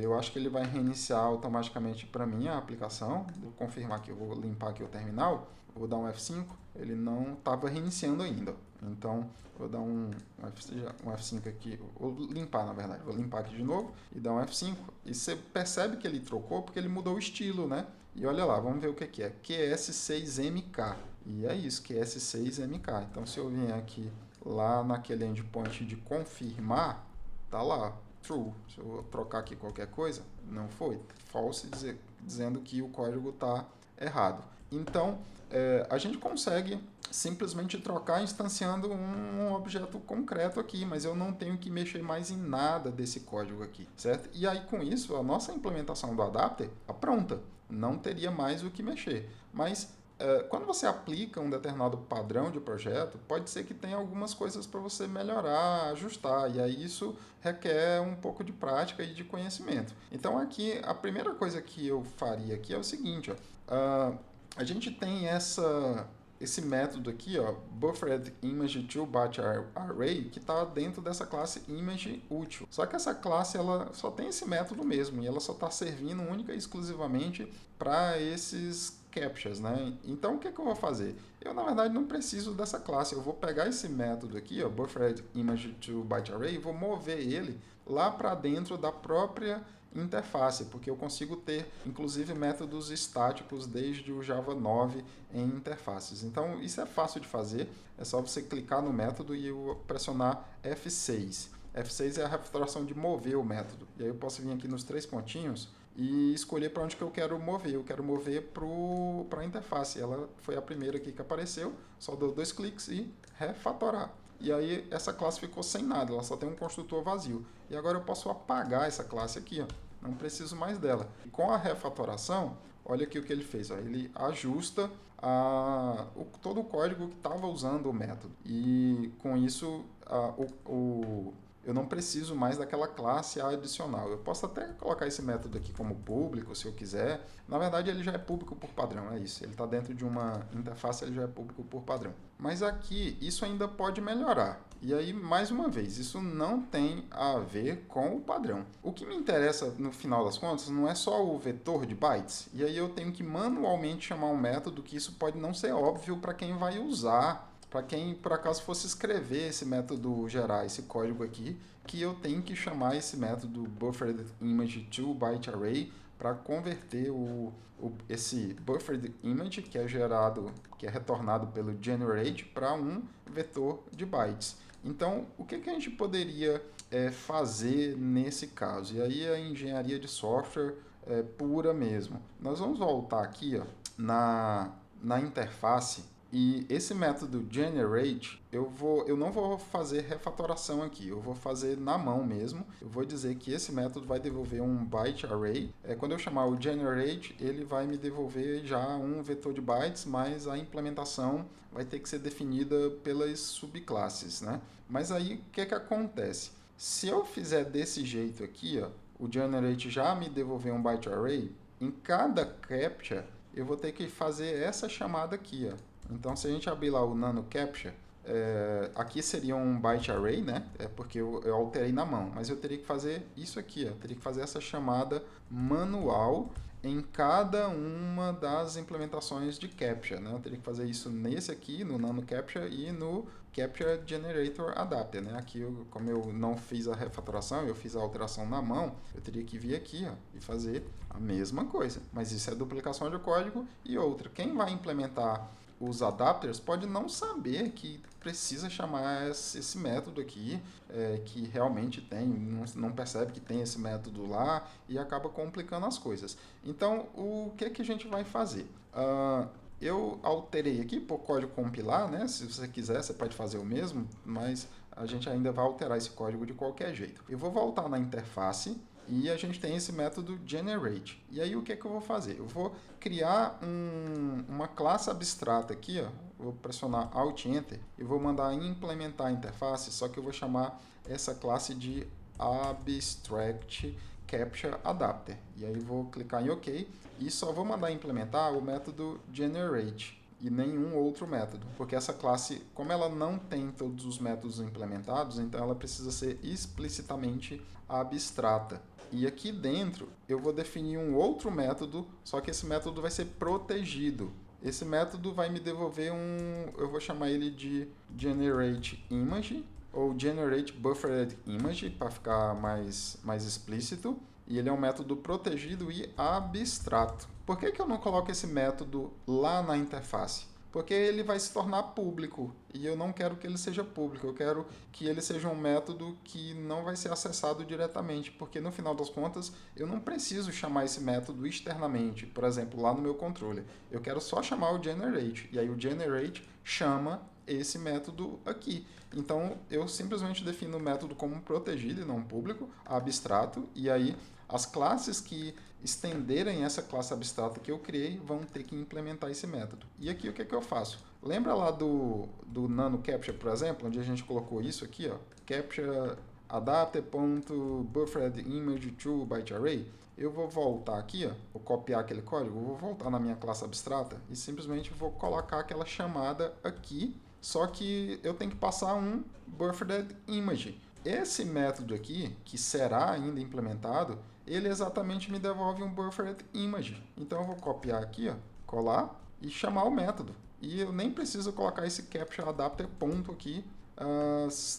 Speaker 1: Eu acho que ele vai reiniciar automaticamente para mim a aplicação. Vou confirmar aqui, eu vou limpar aqui o terminal, vou dar um F5, ele não estava reiniciando ainda. Então, vou dar um F5 aqui, vou limpar na verdade, vou limpar aqui de novo e dar um F5. E você percebe que ele trocou porque ele mudou o estilo, né? E olha lá, vamos ver o que é, QS6MK. E é isso, QS6MK. Então, se eu vier aqui lá naquele endpoint de confirmar, tá lá. True. Se eu trocar aqui qualquer coisa, não foi. False dizendo que o código está errado. Então, a gente consegue simplesmente trocar instanciando um objeto concreto aqui, mas eu não tenho que mexer mais em nada desse código aqui, certo? E aí, com isso, a nossa implementação do adapter está pronta. Não teria mais o que mexer. Mas quando você aplica um determinado padrão de projeto, pode ser que tenha algumas coisas para você melhorar, ajustar, e aí isso requer um pouco de prática e de conhecimento. Então aqui, a primeira coisa que eu faria aqui é o seguinte, ó, a gente tem esse método aqui, ó, buffered image 2-byte array, que está dentro dessa classe image útil. Só que essa classe ela só tem esse método mesmo, e ela só está servindo única e exclusivamente para esses captchas, né? Então o que eu vou fazer? Eu na verdade não preciso dessa classe, eu vou pegar esse método aqui, ó, buffered image 2-byte array, e vou mover ele lá para dentro da própria interface, porque eu consigo ter inclusive métodos estáticos desde o Java 9 em interfaces. Então isso é fácil de fazer, é só você clicar no método e eu pressionar F6. F6 é a refatoração de mover o método. E aí eu posso vir aqui nos 3 pontinhos e escolher para onde que eu quero mover. Eu quero mover para a interface. Ela foi a primeira aqui que apareceu, só dou 2 cliques e refatorar. E aí essa classe ficou sem nada, ela só tem um construtor vazio. E agora eu posso apagar essa classe aqui, ó. Não preciso mais dela. E com a refatoração, olha aqui o que ele fez. Ó. Ele ajusta todo o código que estava usando o método. E com isso, eu não preciso mais daquela classe adicional. Eu posso até colocar esse método aqui como público, se eu quiser. Na verdade, ele já é público por padrão, é isso. Ele está dentro de uma interface, ele já é público por padrão. Mas aqui, isso ainda pode melhorar. E aí, mais uma vez, isso não tem a ver com o padrão. O que me interessa, no final das contas, não é só o vetor de bytes. E aí eu tenho que manualmente chamar um método que isso pode não ser óbvio para quem vai usar. Para quem, por acaso, fosse escrever esse método, gerar esse código aqui, que eu tenho que chamar esse método buffered image 2-byte array para converter esse buffered image, que é gerado, que é retornado pelo generate, para um vetor de bytes. Então, o que a gente poderia fazer nesse caso? E aí a engenharia de software pura mesmo. Nós vamos voltar aqui, ó, na interface. E esse método generate, eu não vou fazer refatoração aqui, eu vou fazer na mão mesmo. Eu vou dizer que esse método vai devolver um byte array. Quando eu chamar o generate, ele vai me devolver já um vetor de bytes, mas a implementação vai ter que ser definida pelas subclasses, né? Mas aí, o que acontece? Se eu fizer desse jeito aqui, ó, o generate já me devolver um byte array, em cada captcha, eu vou ter que fazer essa chamada aqui, ó. Então, se a gente abrir lá o Nano Captcha, aqui seria um byte array, né? Porque eu alterei na mão, mas eu teria que fazer isso aqui, ó. Eu teria que fazer essa chamada manual em cada uma das implementações de Captcha, né? Eu teria que fazer isso nesse aqui, no Nano Captcha e no Captcha Generator Adapter, né? Aqui, como eu não fiz a refatoração, eu fiz a alteração na mão, eu teria que vir aqui, ó, e fazer a mesma coisa. Mas isso é duplicação de código e outra. Quem vai implementar os adapters pode não saber que precisa chamar esse método aqui, que realmente tem, não percebe que tem esse método lá e acaba complicando as coisas. Então, o que a gente vai fazer? Eu alterei aqui por código compilar, né? Se você quiser, você pode fazer o mesmo, mas a gente ainda vai alterar esse código de qualquer jeito. Eu vou voltar na interface e a gente tem esse método generate. E aí o que eu vou fazer? Eu vou criar uma classe abstrata aqui, ó. Vou pressionar Alt Enter e vou mandar implementar a interface, só que eu vou chamar essa classe de Abstract Captcha Adapter. E aí vou clicar em OK e só vou mandar implementar o método generate e nenhum outro método, porque essa classe, como ela não tem todos os métodos implementados, então ela precisa ser explicitamente abstrata. E aqui dentro eu vou definir um outro método, só que esse método vai ser protegido. Esse método vai me devolver eu vou chamar ele de generateImage ou generateBufferedImage para ficar mais explícito. E ele é um método protegido e abstrato. Por que eu não coloco esse método lá na interface? Porque ele vai se tornar público e eu não quero que ele seja público, eu quero que ele seja um método que não vai ser acessado diretamente, porque no final das contas eu não preciso chamar esse método externamente, por exemplo, lá no meu controller. Eu quero só chamar o generate e aí o generate chama esse método aqui. Então eu simplesmente defino o método como protegido e não público, abstrato, e aí as classes que estenderem essa classe abstrata que eu criei vão ter que implementar esse método. E aqui o que é que eu faço? Lembra lá do Nano Capture, por exemplo, onde a gente colocou isso aqui, ó, capture adapter.bufferedImage to byte array? Eu vou voltar aqui, ó, vou copiar aquele código, vou voltar na minha classe abstrata e simplesmente vou colocar aquela chamada aqui, só que eu tenho que passar um bufferedImage. Esse método aqui, que será ainda implementado, ele exatamente me devolve um bufferedImage. Então eu vou copiar aqui, ó, colar e chamar o método. E eu nem preciso colocar esse capture adapter ponto aqui.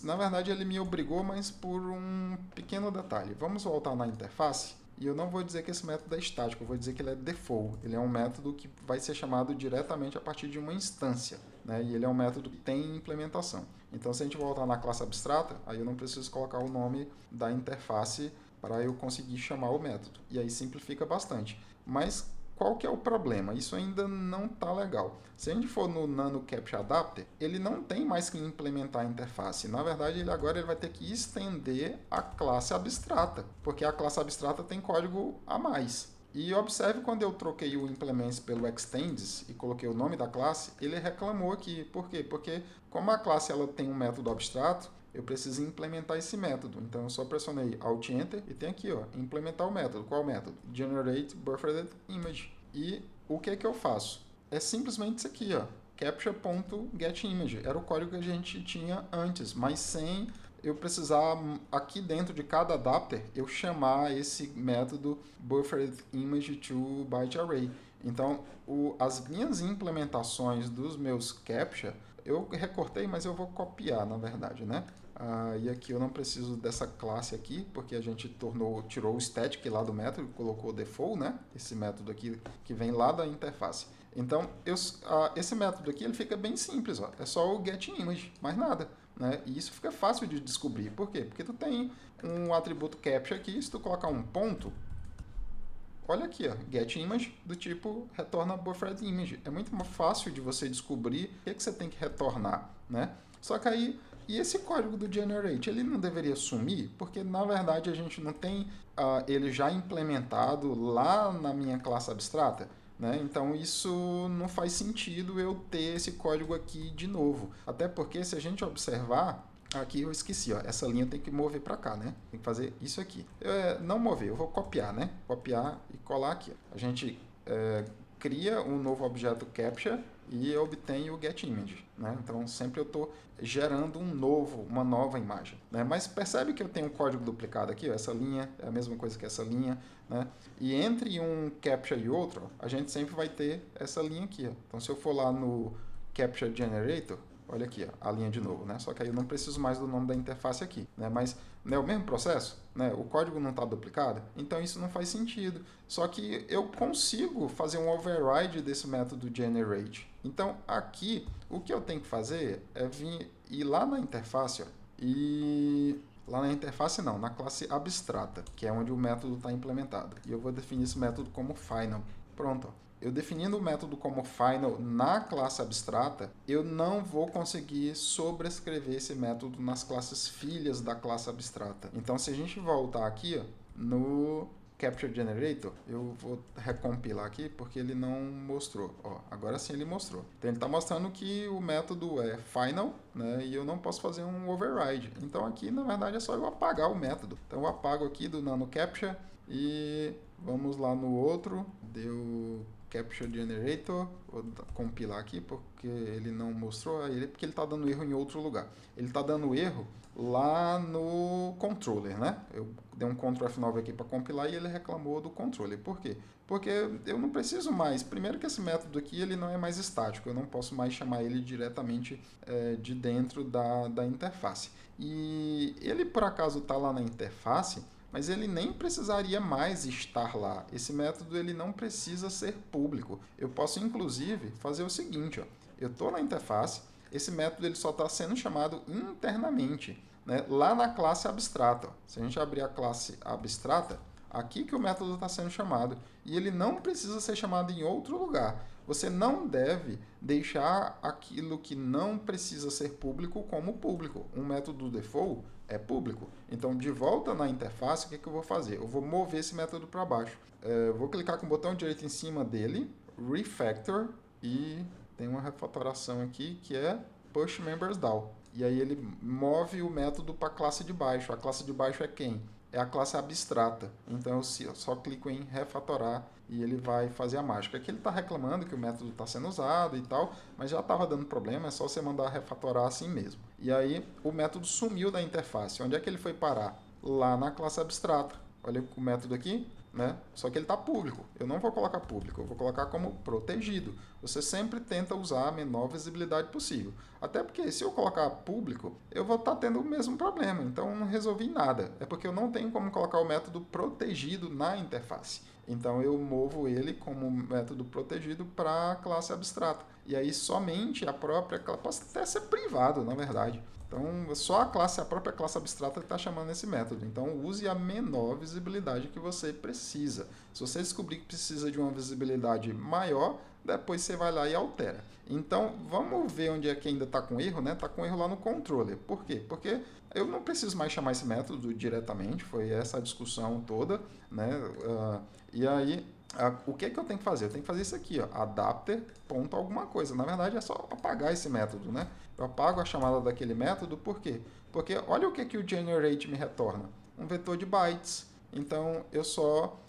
Speaker 1: Na verdade ele me obrigou, mas por um pequeno detalhe. Vamos voltar na interface. E eu não vou dizer que esse método é estático, eu vou dizer que ele é default. Ele é um método que vai ser chamado diretamente a partir de uma instância, né? E ele é um método que tem implementação. Então, se a gente voltar na classe abstrata, aí eu não preciso colocar o nome da interface para eu conseguir chamar o método. E aí simplifica bastante. Mas qual que é o problema? Isso ainda não está legal. Se a gente for no Nano Capture Adapter, ele não tem mais que implementar a interface. Na verdade, ele vai ter que estender a classe abstrata, porque a classe abstrata tem código a mais. E observe quando eu troquei o implements pelo extends e coloquei o nome da classe, ele reclamou aqui. Por quê? Porque como a classe ela tem um método abstrato, eu preciso implementar esse método. Então eu só pressionei Alt Enter e tem aqui, ó, implementar o método. Qual método? Generate buffered image. E o que é que eu faço? É simplesmente isso aqui, ó, capture.getImage. Era o código que a gente tinha antes, mas sem eu precisar aqui dentro de cada adapter eu chamar esse método bufferedImage to byte array. Então, as minhas implementações dos meus captcha eu recortei, mas eu vou copiar, na verdade, né? E aqui eu não preciso dessa classe aqui, porque a gente tirou o static lá do método, colocou o default, né? Esse método aqui que vem lá da interface. Então, esse método aqui ele fica bem simples, ó. É só o getImage, mais nada, né? E isso fica fácil de descobrir. Por quê? Porque tu tem um atributo captcha aqui, se tu colocar um ponto, olha aqui, ó, getImage do tipo retorna bufferedImage. É muito fácil de você descobrir o que você tem que retornar, né? Só que aí, e esse código do generate, ele não deveria sumir? Porque, na verdade, a gente não tem ele já implementado lá na minha classe abstrata, né? Então, isso não faz sentido eu ter esse código aqui de novo. Até porque, se a gente observar, aqui eu esqueci, ó, essa linha tem que mover para cá, né? Tem que fazer isso aqui. Não mover, eu vou copiar, né? Copiar e colar aqui. Ó. A gente cria um novo objeto captcha e obtém o getImage, né? Então sempre eu estou gerando uma nova imagem, né? Mas percebe que eu tenho um código duplicado aqui, ó, essa linha é a mesma coisa que essa linha, né? E entre um captcha e outro, ó, a gente sempre vai ter essa linha aqui, ó. Então se eu for lá no captcha generator, olha aqui, ó, a linha de novo, né? Só que aí eu não preciso mais do nome da interface aqui, né? Mas não é o mesmo processo, né? O código não está duplicado, então isso não faz sentido. Só que eu consigo fazer um override desse método generate. Então aqui o que eu tenho que fazer é ir lá na interface, ó, e lá na interface não, na classe abstrata, que é onde o método está implementado. E eu vou definir esse método como final. Pronto, ó. Eu definindo o método como final na classe abstrata, eu não vou conseguir sobrescrever esse método nas classes filhas da classe abstrata. Então, se a gente voltar aqui, ó, no Capture Generator, eu vou recompilar aqui porque ele não mostrou. Ó, agora sim ele mostrou. Então, ele está mostrando que o método é final, né, e eu não posso fazer um override. Então, aqui, na verdade, é só eu apagar o método. Então, eu apago aqui do Nano Capture e vamos lá no outro. Deu Capture Generator, vou compilar aqui porque ele não mostrou, porque ele está dando erro em outro lugar. Ele está dando erro lá no controller, né? Eu dei um Ctrl F9 aqui para compilar e ele reclamou do controller. Por quê? Porque eu não preciso mais. Primeiro que esse método aqui ele não é mais estático, eu não posso mais chamar ele diretamente de dentro da interface. E ele por acaso está lá na interface, mas ele nem precisaria mais estar lá. Esse método ele não precisa ser público. Eu posso inclusive fazer o seguinte, ó, eu estou na interface, esse método ele só está sendo chamado internamente, né, lá na classe abstrata. Se a gente abrir a classe abstrata, aqui que o método está sendo chamado, e ele não precisa ser chamado em outro lugar. Você não deve deixar aquilo que não precisa ser público como público. Um método default é público. Então, de volta na interface, o que eu vou fazer? Eu vou mover esse método para baixo. Vou clicar com o botão direito em cima dele, refactor, e tem uma refatoração aqui que é push members down. E aí ele move o método para a classe de baixo. A classe de baixo é quem? É a classe abstrata. Então eu só clico em refatorar e ele vai fazer a mágica. Aqui ele está reclamando que o método está sendo usado e tal, mas já estava dando problema, é só você mandar refatorar assim mesmo. E aí o método sumiu da interface. Onde é que ele foi parar? Lá na classe abstrata. Olha o método aqui, né? Só que ele está público. Eu não vou colocar público, eu vou colocar como protegido. Você sempre tenta usar a menor visibilidade possível. Até porque se eu colocar público, eu vou estar tendo o mesmo problema. Então não resolvi nada. É porque eu não tenho como colocar o método protegido na interface. Então eu movo ele como método protegido para a classe abstrata. E aí somente a própria classe, pode até ser privado, na verdade. Então, só a própria classe abstrata está chamando esse método. Então, use a menor visibilidade que você precisa. Se você descobrir que precisa de uma visibilidade maior, depois você vai lá e altera. Então, vamos ver onde é que ainda está com erro, né? Está com erro lá no controller. Por quê? Porque eu não preciso mais chamar esse método diretamente, foi essa a discussão toda, né? E aí, o que eu tenho que fazer? Eu tenho que fazer isso aqui, ó, adapter ponto alguma coisa. Na verdade, é só apagar esse método, né? Eu apago a chamada daquele método, por quê? Porque olha o que o generate me retorna. Um vetor de bytes. Então, eu só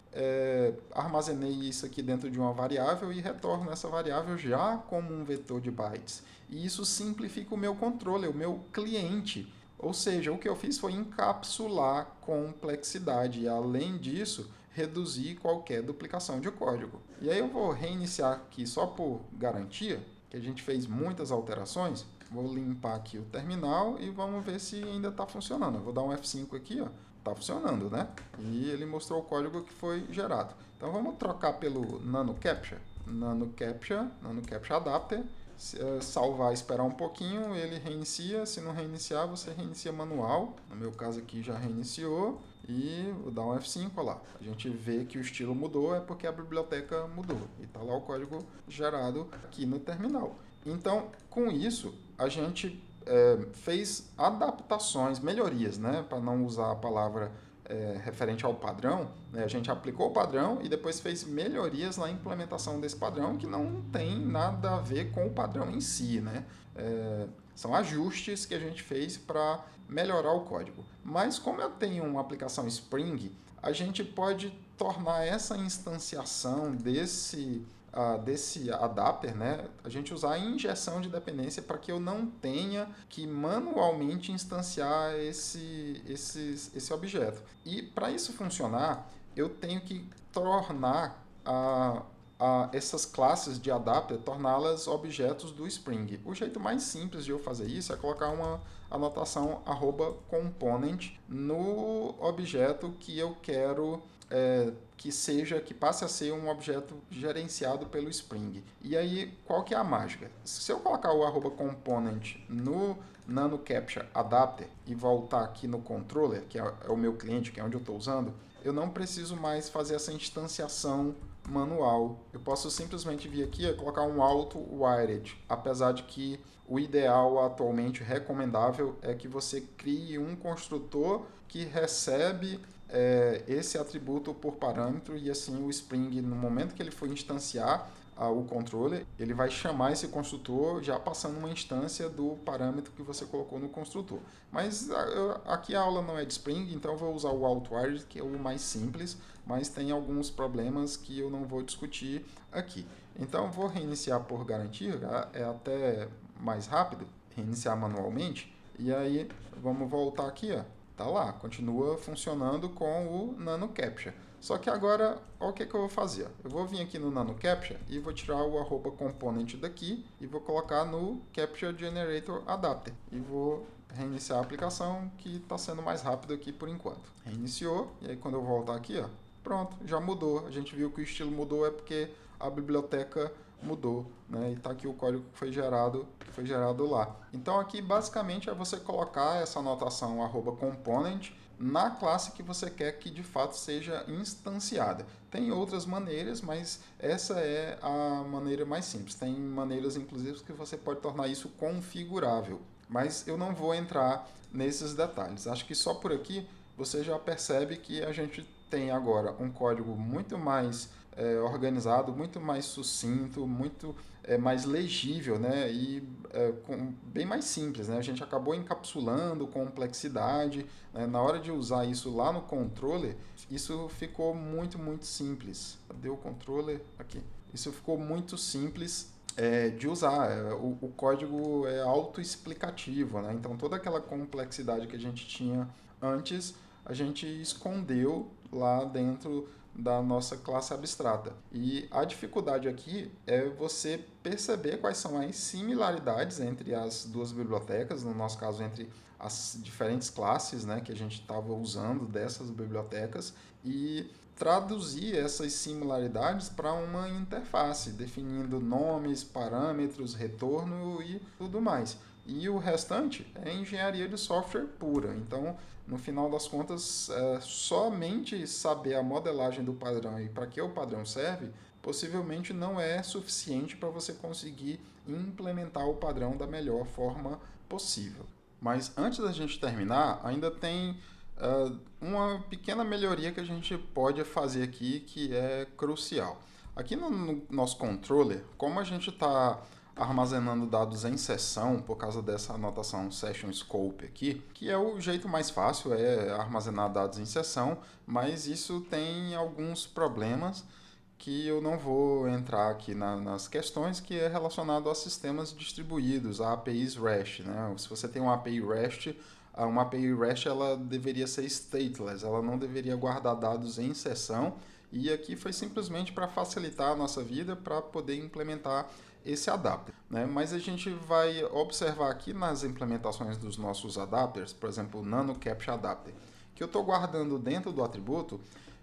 Speaker 1: armazenei isso aqui dentro de uma variável e retorno essa variável já como um vetor de bytes. E isso simplifica o meu controller, o meu cliente. Ou seja, o que eu fiz foi encapsular complexidade e, além disso, reduzir qualquer duplicação de código. E aí eu vou reiniciar aqui só por garantia, que a gente fez muitas alterações. Vou limpar aqui o terminal e vamos ver se ainda está funcionando. Eu vou dar um F5 aqui, ó. Está funcionando, né? E ele mostrou o código que foi gerado. Então vamos trocar pelo NanoCaptcha. NanoCaptcha Adapter. Salvar, esperar um pouquinho, ele reinicia. Se não reiniciar, você reinicia manual. No meu caso aqui já reiniciou. E vou dar um F5, olha lá. A gente vê que o estilo mudou, é porque a biblioteca mudou. E está lá o código gerado aqui no terminal. Então, com isso, a gente fez adaptações, melhorias, né? Para não usar a palavra referente ao padrão, né? A gente aplicou o padrão e depois fez melhorias na implementação desse padrão que não tem nada a ver com o padrão em si, né? São ajustes que a gente fez para melhorar o código. Mas como eu tenho uma aplicação Spring, a gente pode tornar essa instanciação desse adapter, né, a gente usar a injeção de dependência para que eu não tenha que manualmente instanciar esse objeto. E para isso funcionar, eu tenho que tornar essas classes de adapter, torná-las objetos do Spring. O jeito mais simples de eu fazer isso é colocar uma anotação @component no objeto que eu quero que passe a ser um objeto gerenciado pelo Spring. E aí, qual que é a mágica? Se eu colocar o @component no NanoCaptcha Adapter e voltar aqui no controller, que é o meu cliente, que é onde eu estou usando, eu não preciso mais fazer essa instanciação manual. Eu posso simplesmente vir aqui e colocar um auto-wired, apesar de que o ideal atualmente recomendável é que você crie um construtor que recebe esse atributo por parâmetro e assim o Spring, no momento que ele for instanciar o controller, ele vai chamar esse construtor já passando uma instância do parâmetro que você colocou no construtor. Mas aqui a aula não é de Spring, então eu vou usar o Outward, que é o mais simples, mas tem alguns problemas que eu não vou discutir aqui. Então eu vou reiniciar por garantia, é até mais rápido, reiniciar manualmente, e aí vamos voltar aqui, ó. Tá lá, continua funcionando com o NanoCaptcha. Só que agora, olha o que eu vou fazer. Eu vou vir aqui no NanoCaptcha e vou tirar o @component daqui e vou colocar no Captcha Generator Adapter. E vou reiniciar a aplicação, que está sendo mais rápido aqui por enquanto. Reiniciou, e aí quando eu voltar aqui, ó, pronto, já mudou. A gente viu que o estilo mudou é porque a biblioteca mudou, né? E está aqui o código que foi gerado lá. Então aqui basicamente é você colocar essa anotação @component na classe que você quer que de fato seja instanciada. Tem outras maneiras, mas essa é a maneira mais simples. Tem maneiras, inclusive, que você pode tornar isso configurável, mas eu não vou entrar nesses detalhes. Acho que só por aqui você já percebe que a gente tem agora um código muito mais organizado, muito mais sucinto, muito mais legível, né? E bem mais simples, né? A gente acabou encapsulando complexidade, né? Na hora de usar isso lá no controller, isso ficou muito simples. Cadê o controller? Aqui. Isso ficou muito simples de usar. O código é autoexplicativo, né? Então toda aquela complexidade que a gente tinha antes, a gente escondeu lá dentro da nossa classe abstrata. E a dificuldade aqui é você perceber quais são as similaridades entre as duas bibliotecas, no nosso caso entre as diferentes classes, né, que a gente estava usando dessas bibliotecas, e traduzir essas similaridades para uma interface, definindo nomes, parâmetros, retorno e tudo mais. E o restante é engenharia de software pura. Então, no final das contas, somente saber a modelagem do padrão e para que o padrão serve, possivelmente não é suficiente para você conseguir implementar o padrão da melhor forma possível. Mas antes da gente terminar, ainda tem uma pequena melhoria que a gente pode fazer aqui que é crucial. Aqui no nosso controller, como a gente está armazenando dados em sessão por causa dessa anotação session scope aqui, que é o jeito mais fácil, é armazenar dados em sessão, mas isso tem alguns problemas que eu não vou entrar aqui nas questões, que é relacionado a sistemas distribuídos, a APIs REST, né? Se você tem uma API REST ela deveria ser stateless, ela não deveria guardar dados em sessão, e aqui foi simplesmente para facilitar a nossa vida, para poder implementar esse adapter, né? Mas a gente vai observar aqui nas implementações dos nossos adapters, por exemplo, o Nano Capture Adapter, que eu estou guardando dentro do atributo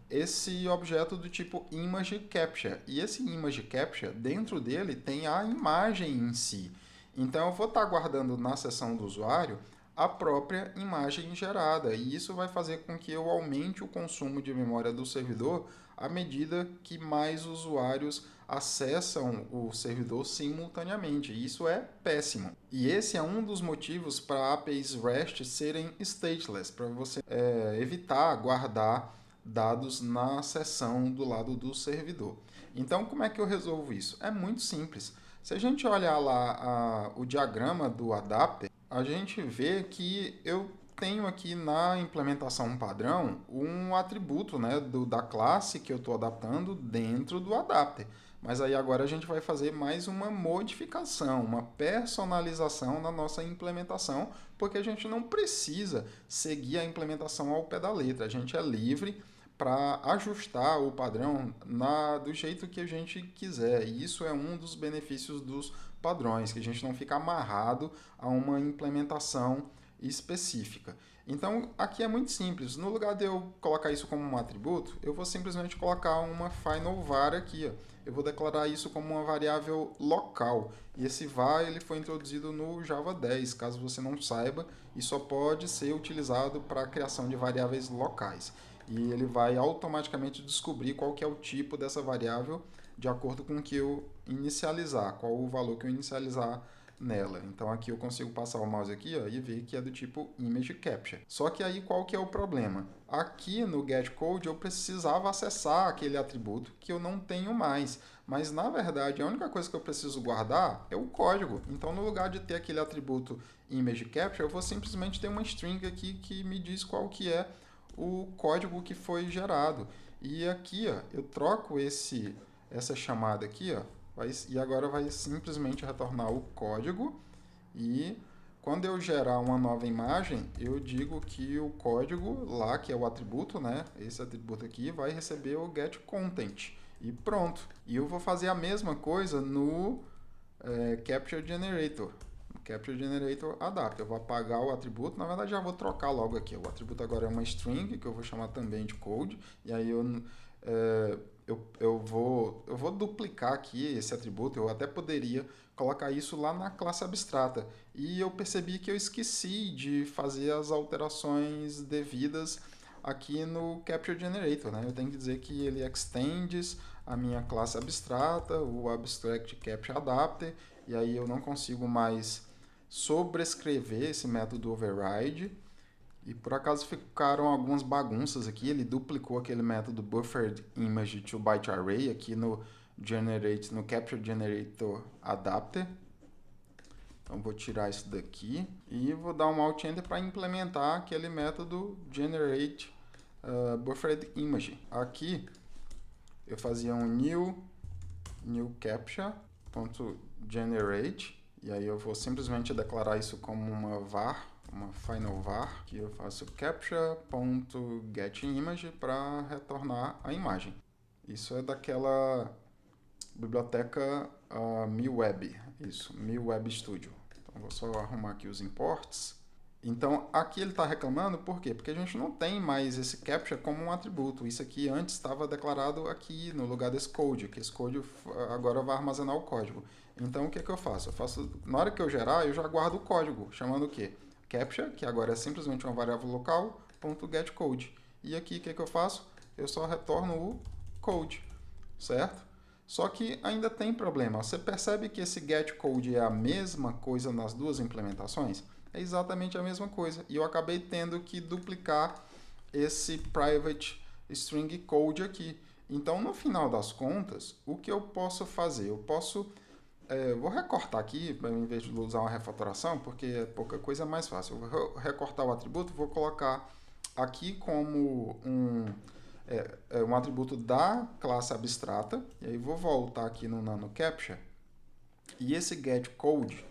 Speaker 1: esse objeto do tipo Image Capture. E esse Image Capture, dentro dele, tem a imagem em si. Então eu vou estar guardando na seção do usuário a própria imagem gerada. E isso vai fazer com que eu aumente o consumo de memória do servidor à medida que mais usuários acessam o servidor simultaneamente. E isso é péssimo. E esse é um dos motivos para APIs REST serem stateless, para você evitar guardar dados na seção do lado do servidor. Então, como é que eu resolvo isso? É muito simples. Se a gente olhar lá o diagrama do adapter, a gente vê que eu tenho aqui na implementação padrão um atributo, né, da classe que eu estou adaptando dentro do adapter. Mas aí agora a gente vai fazer mais uma modificação, uma personalização na nossa implementação, porque a gente não precisa seguir a implementação ao pé da letra. A gente é livre para ajustar o padrão do jeito que a gente quiser. E isso é um dos benefícios dos padrões, que a gente não fica amarrado a uma implementação específica. Então, aqui é muito simples. No lugar de eu colocar isso como um atributo, eu vou simplesmente colocar uma final var aqui. Eu vou declarar isso como uma variável local. E esse var ele foi introduzido no Java 10, caso você não saiba, e só pode ser utilizado para a criação de variáveis locais. E ele vai automaticamente descobrir qual que é o tipo dessa variável de acordo com o que eu inicializar, qual o valor que eu inicializar nela. Então aqui eu consigo passar o mouse aqui, ó, e ver que é do tipo Image Capture. Só que aí qual que é o problema? Aqui no getCode eu precisava acessar aquele atributo que eu não tenho mais. Mas na verdade a única coisa que eu preciso guardar é o código. Então no lugar de ter aquele atributo Image Capture, eu vou simplesmente ter uma string aqui que me diz qual que é o código que foi gerado. E aqui, ó, eu troco essa chamada aqui, ó, e agora vai simplesmente retornar o código. E quando eu gerar uma nova imagem, eu digo que o código lá, que é o atributo, né, esse atributo aqui, vai receber o getContent. E pronto. E eu vou fazer a mesma coisa no Capture Generator. Capture Generator Adapter. Eu vou apagar o atributo, na verdade já vou trocar logo aqui. O atributo agora é uma string, que eu vou chamar também de code, e aí eu eu vou duplicar aqui esse atributo, eu até poderia colocar isso lá na classe abstrata. E eu percebi que eu esqueci de fazer as alterações devidas aqui no Capture Generator, né? Eu tenho que dizer que ele extends a minha classe abstrata, o Abstract Capture Adapter, e aí eu não consigo mais sobrescrever esse método override. E por acaso ficaram algumas bagunças aqui, ele duplicou aquele método buffered image to byte array aqui no Capture Generator Adapter. Então vou tirar isso daqui e vou dar um Alt Enter para implementar aquele método generate buffered image. Aqui eu fazia um new captcha.generate e aí eu vou simplesmente declarar isso como uma var, uma final var, que eu faço captcha.getImage para retornar a imagem. Isso é daquela biblioteca MiWeb, isso, MiWeb Studio. Então vou só arrumar aqui os imports. Então aqui ele está reclamando, por quê? Porque a gente não tem mais esse captcha como um atributo. Isso aqui antes estava declarado aqui no lugar desse code, que esse code agora vai armazenar o código. Então o que eu faço? Na hora que eu gerar, eu já guardo o código, chamando o quê? Captcha, que agora é simplesmente uma variável local, .getCode. E aqui o que eu faço? Eu só retorno o code, certo? Só que ainda tem problema. Você percebe que esse getCode é a mesma coisa nas duas implementações? É exatamente a mesma coisa. E eu acabei tendo que duplicar esse private string code aqui. Então, no final das contas, o que eu posso fazer? Eu posso... vou recortar aqui, em vez de usar uma refatoração, porque é pouca coisa, é mais fácil. Eu vou recortar o atributo, vou colocar aqui como um atributo da classe abstrata, e aí vou voltar aqui no NanoCaptcha, e esse getCode,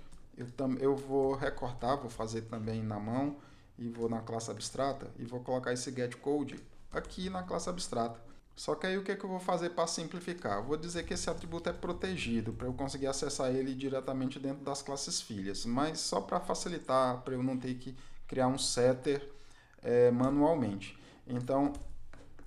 Speaker 1: eu vou recortar, vou fazer também na mão, e vou na classe abstrata, e vou colocar esse getCode aqui na classe abstrata. Só que aí o que eu vou fazer para simplificar? Eu vou dizer que esse atributo é protegido, para eu conseguir acessar ele diretamente dentro das classes filhas, mas só para facilitar, para eu não ter que criar um setter manualmente. Então,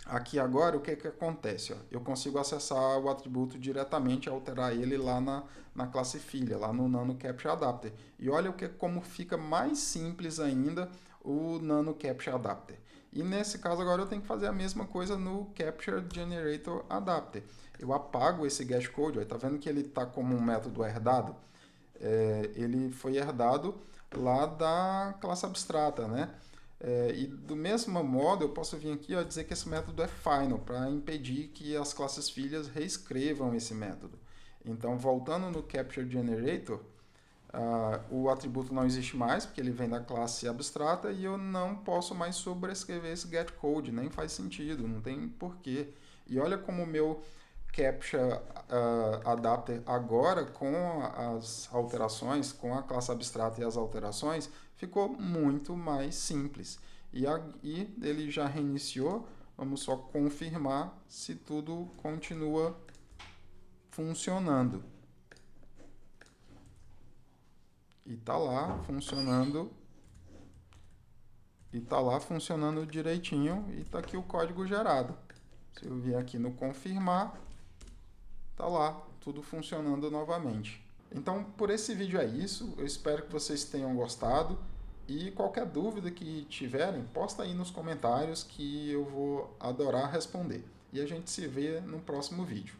Speaker 1: aqui agora, o que acontece? Eu consigo acessar o atributo diretamente, alterar ele lá na classe filha, lá no NanoCaptcha Adapter. E olha como fica mais simples ainda o NanoCaptcha Adapter. E nesse caso agora eu tenho que fazer a mesma coisa no Capture Generator Adapter. Eu apago esse getCode, está vendo que ele está como um método herdado? Ele foi herdado lá da classe abstrata, né? E do mesmo modo eu posso vir aqui e dizer que esse método é final, para impedir que as classes filhas reescrevam esse método. Então, voltando no Capture Generator, o atributo não existe mais, porque ele vem da classe abstrata, e eu não posso mais sobrescrever esse getCode, nem faz sentido, não tem porquê. E olha como o meu Captcha Adapter agora, com as alterações, com a classe abstrata e as alterações, ficou muito mais simples. E ele já reiniciou, vamos só confirmar se tudo continua funcionando. E está lá funcionando. E está lá funcionando direitinho e está aqui o código gerado. Se eu vier aqui no confirmar, está lá, tudo funcionando novamente. Então, por esse vídeo é isso. Eu espero que vocês tenham gostado. E qualquer dúvida que tiverem, posta aí nos comentários que eu vou adorar responder. E a gente se vê no próximo vídeo.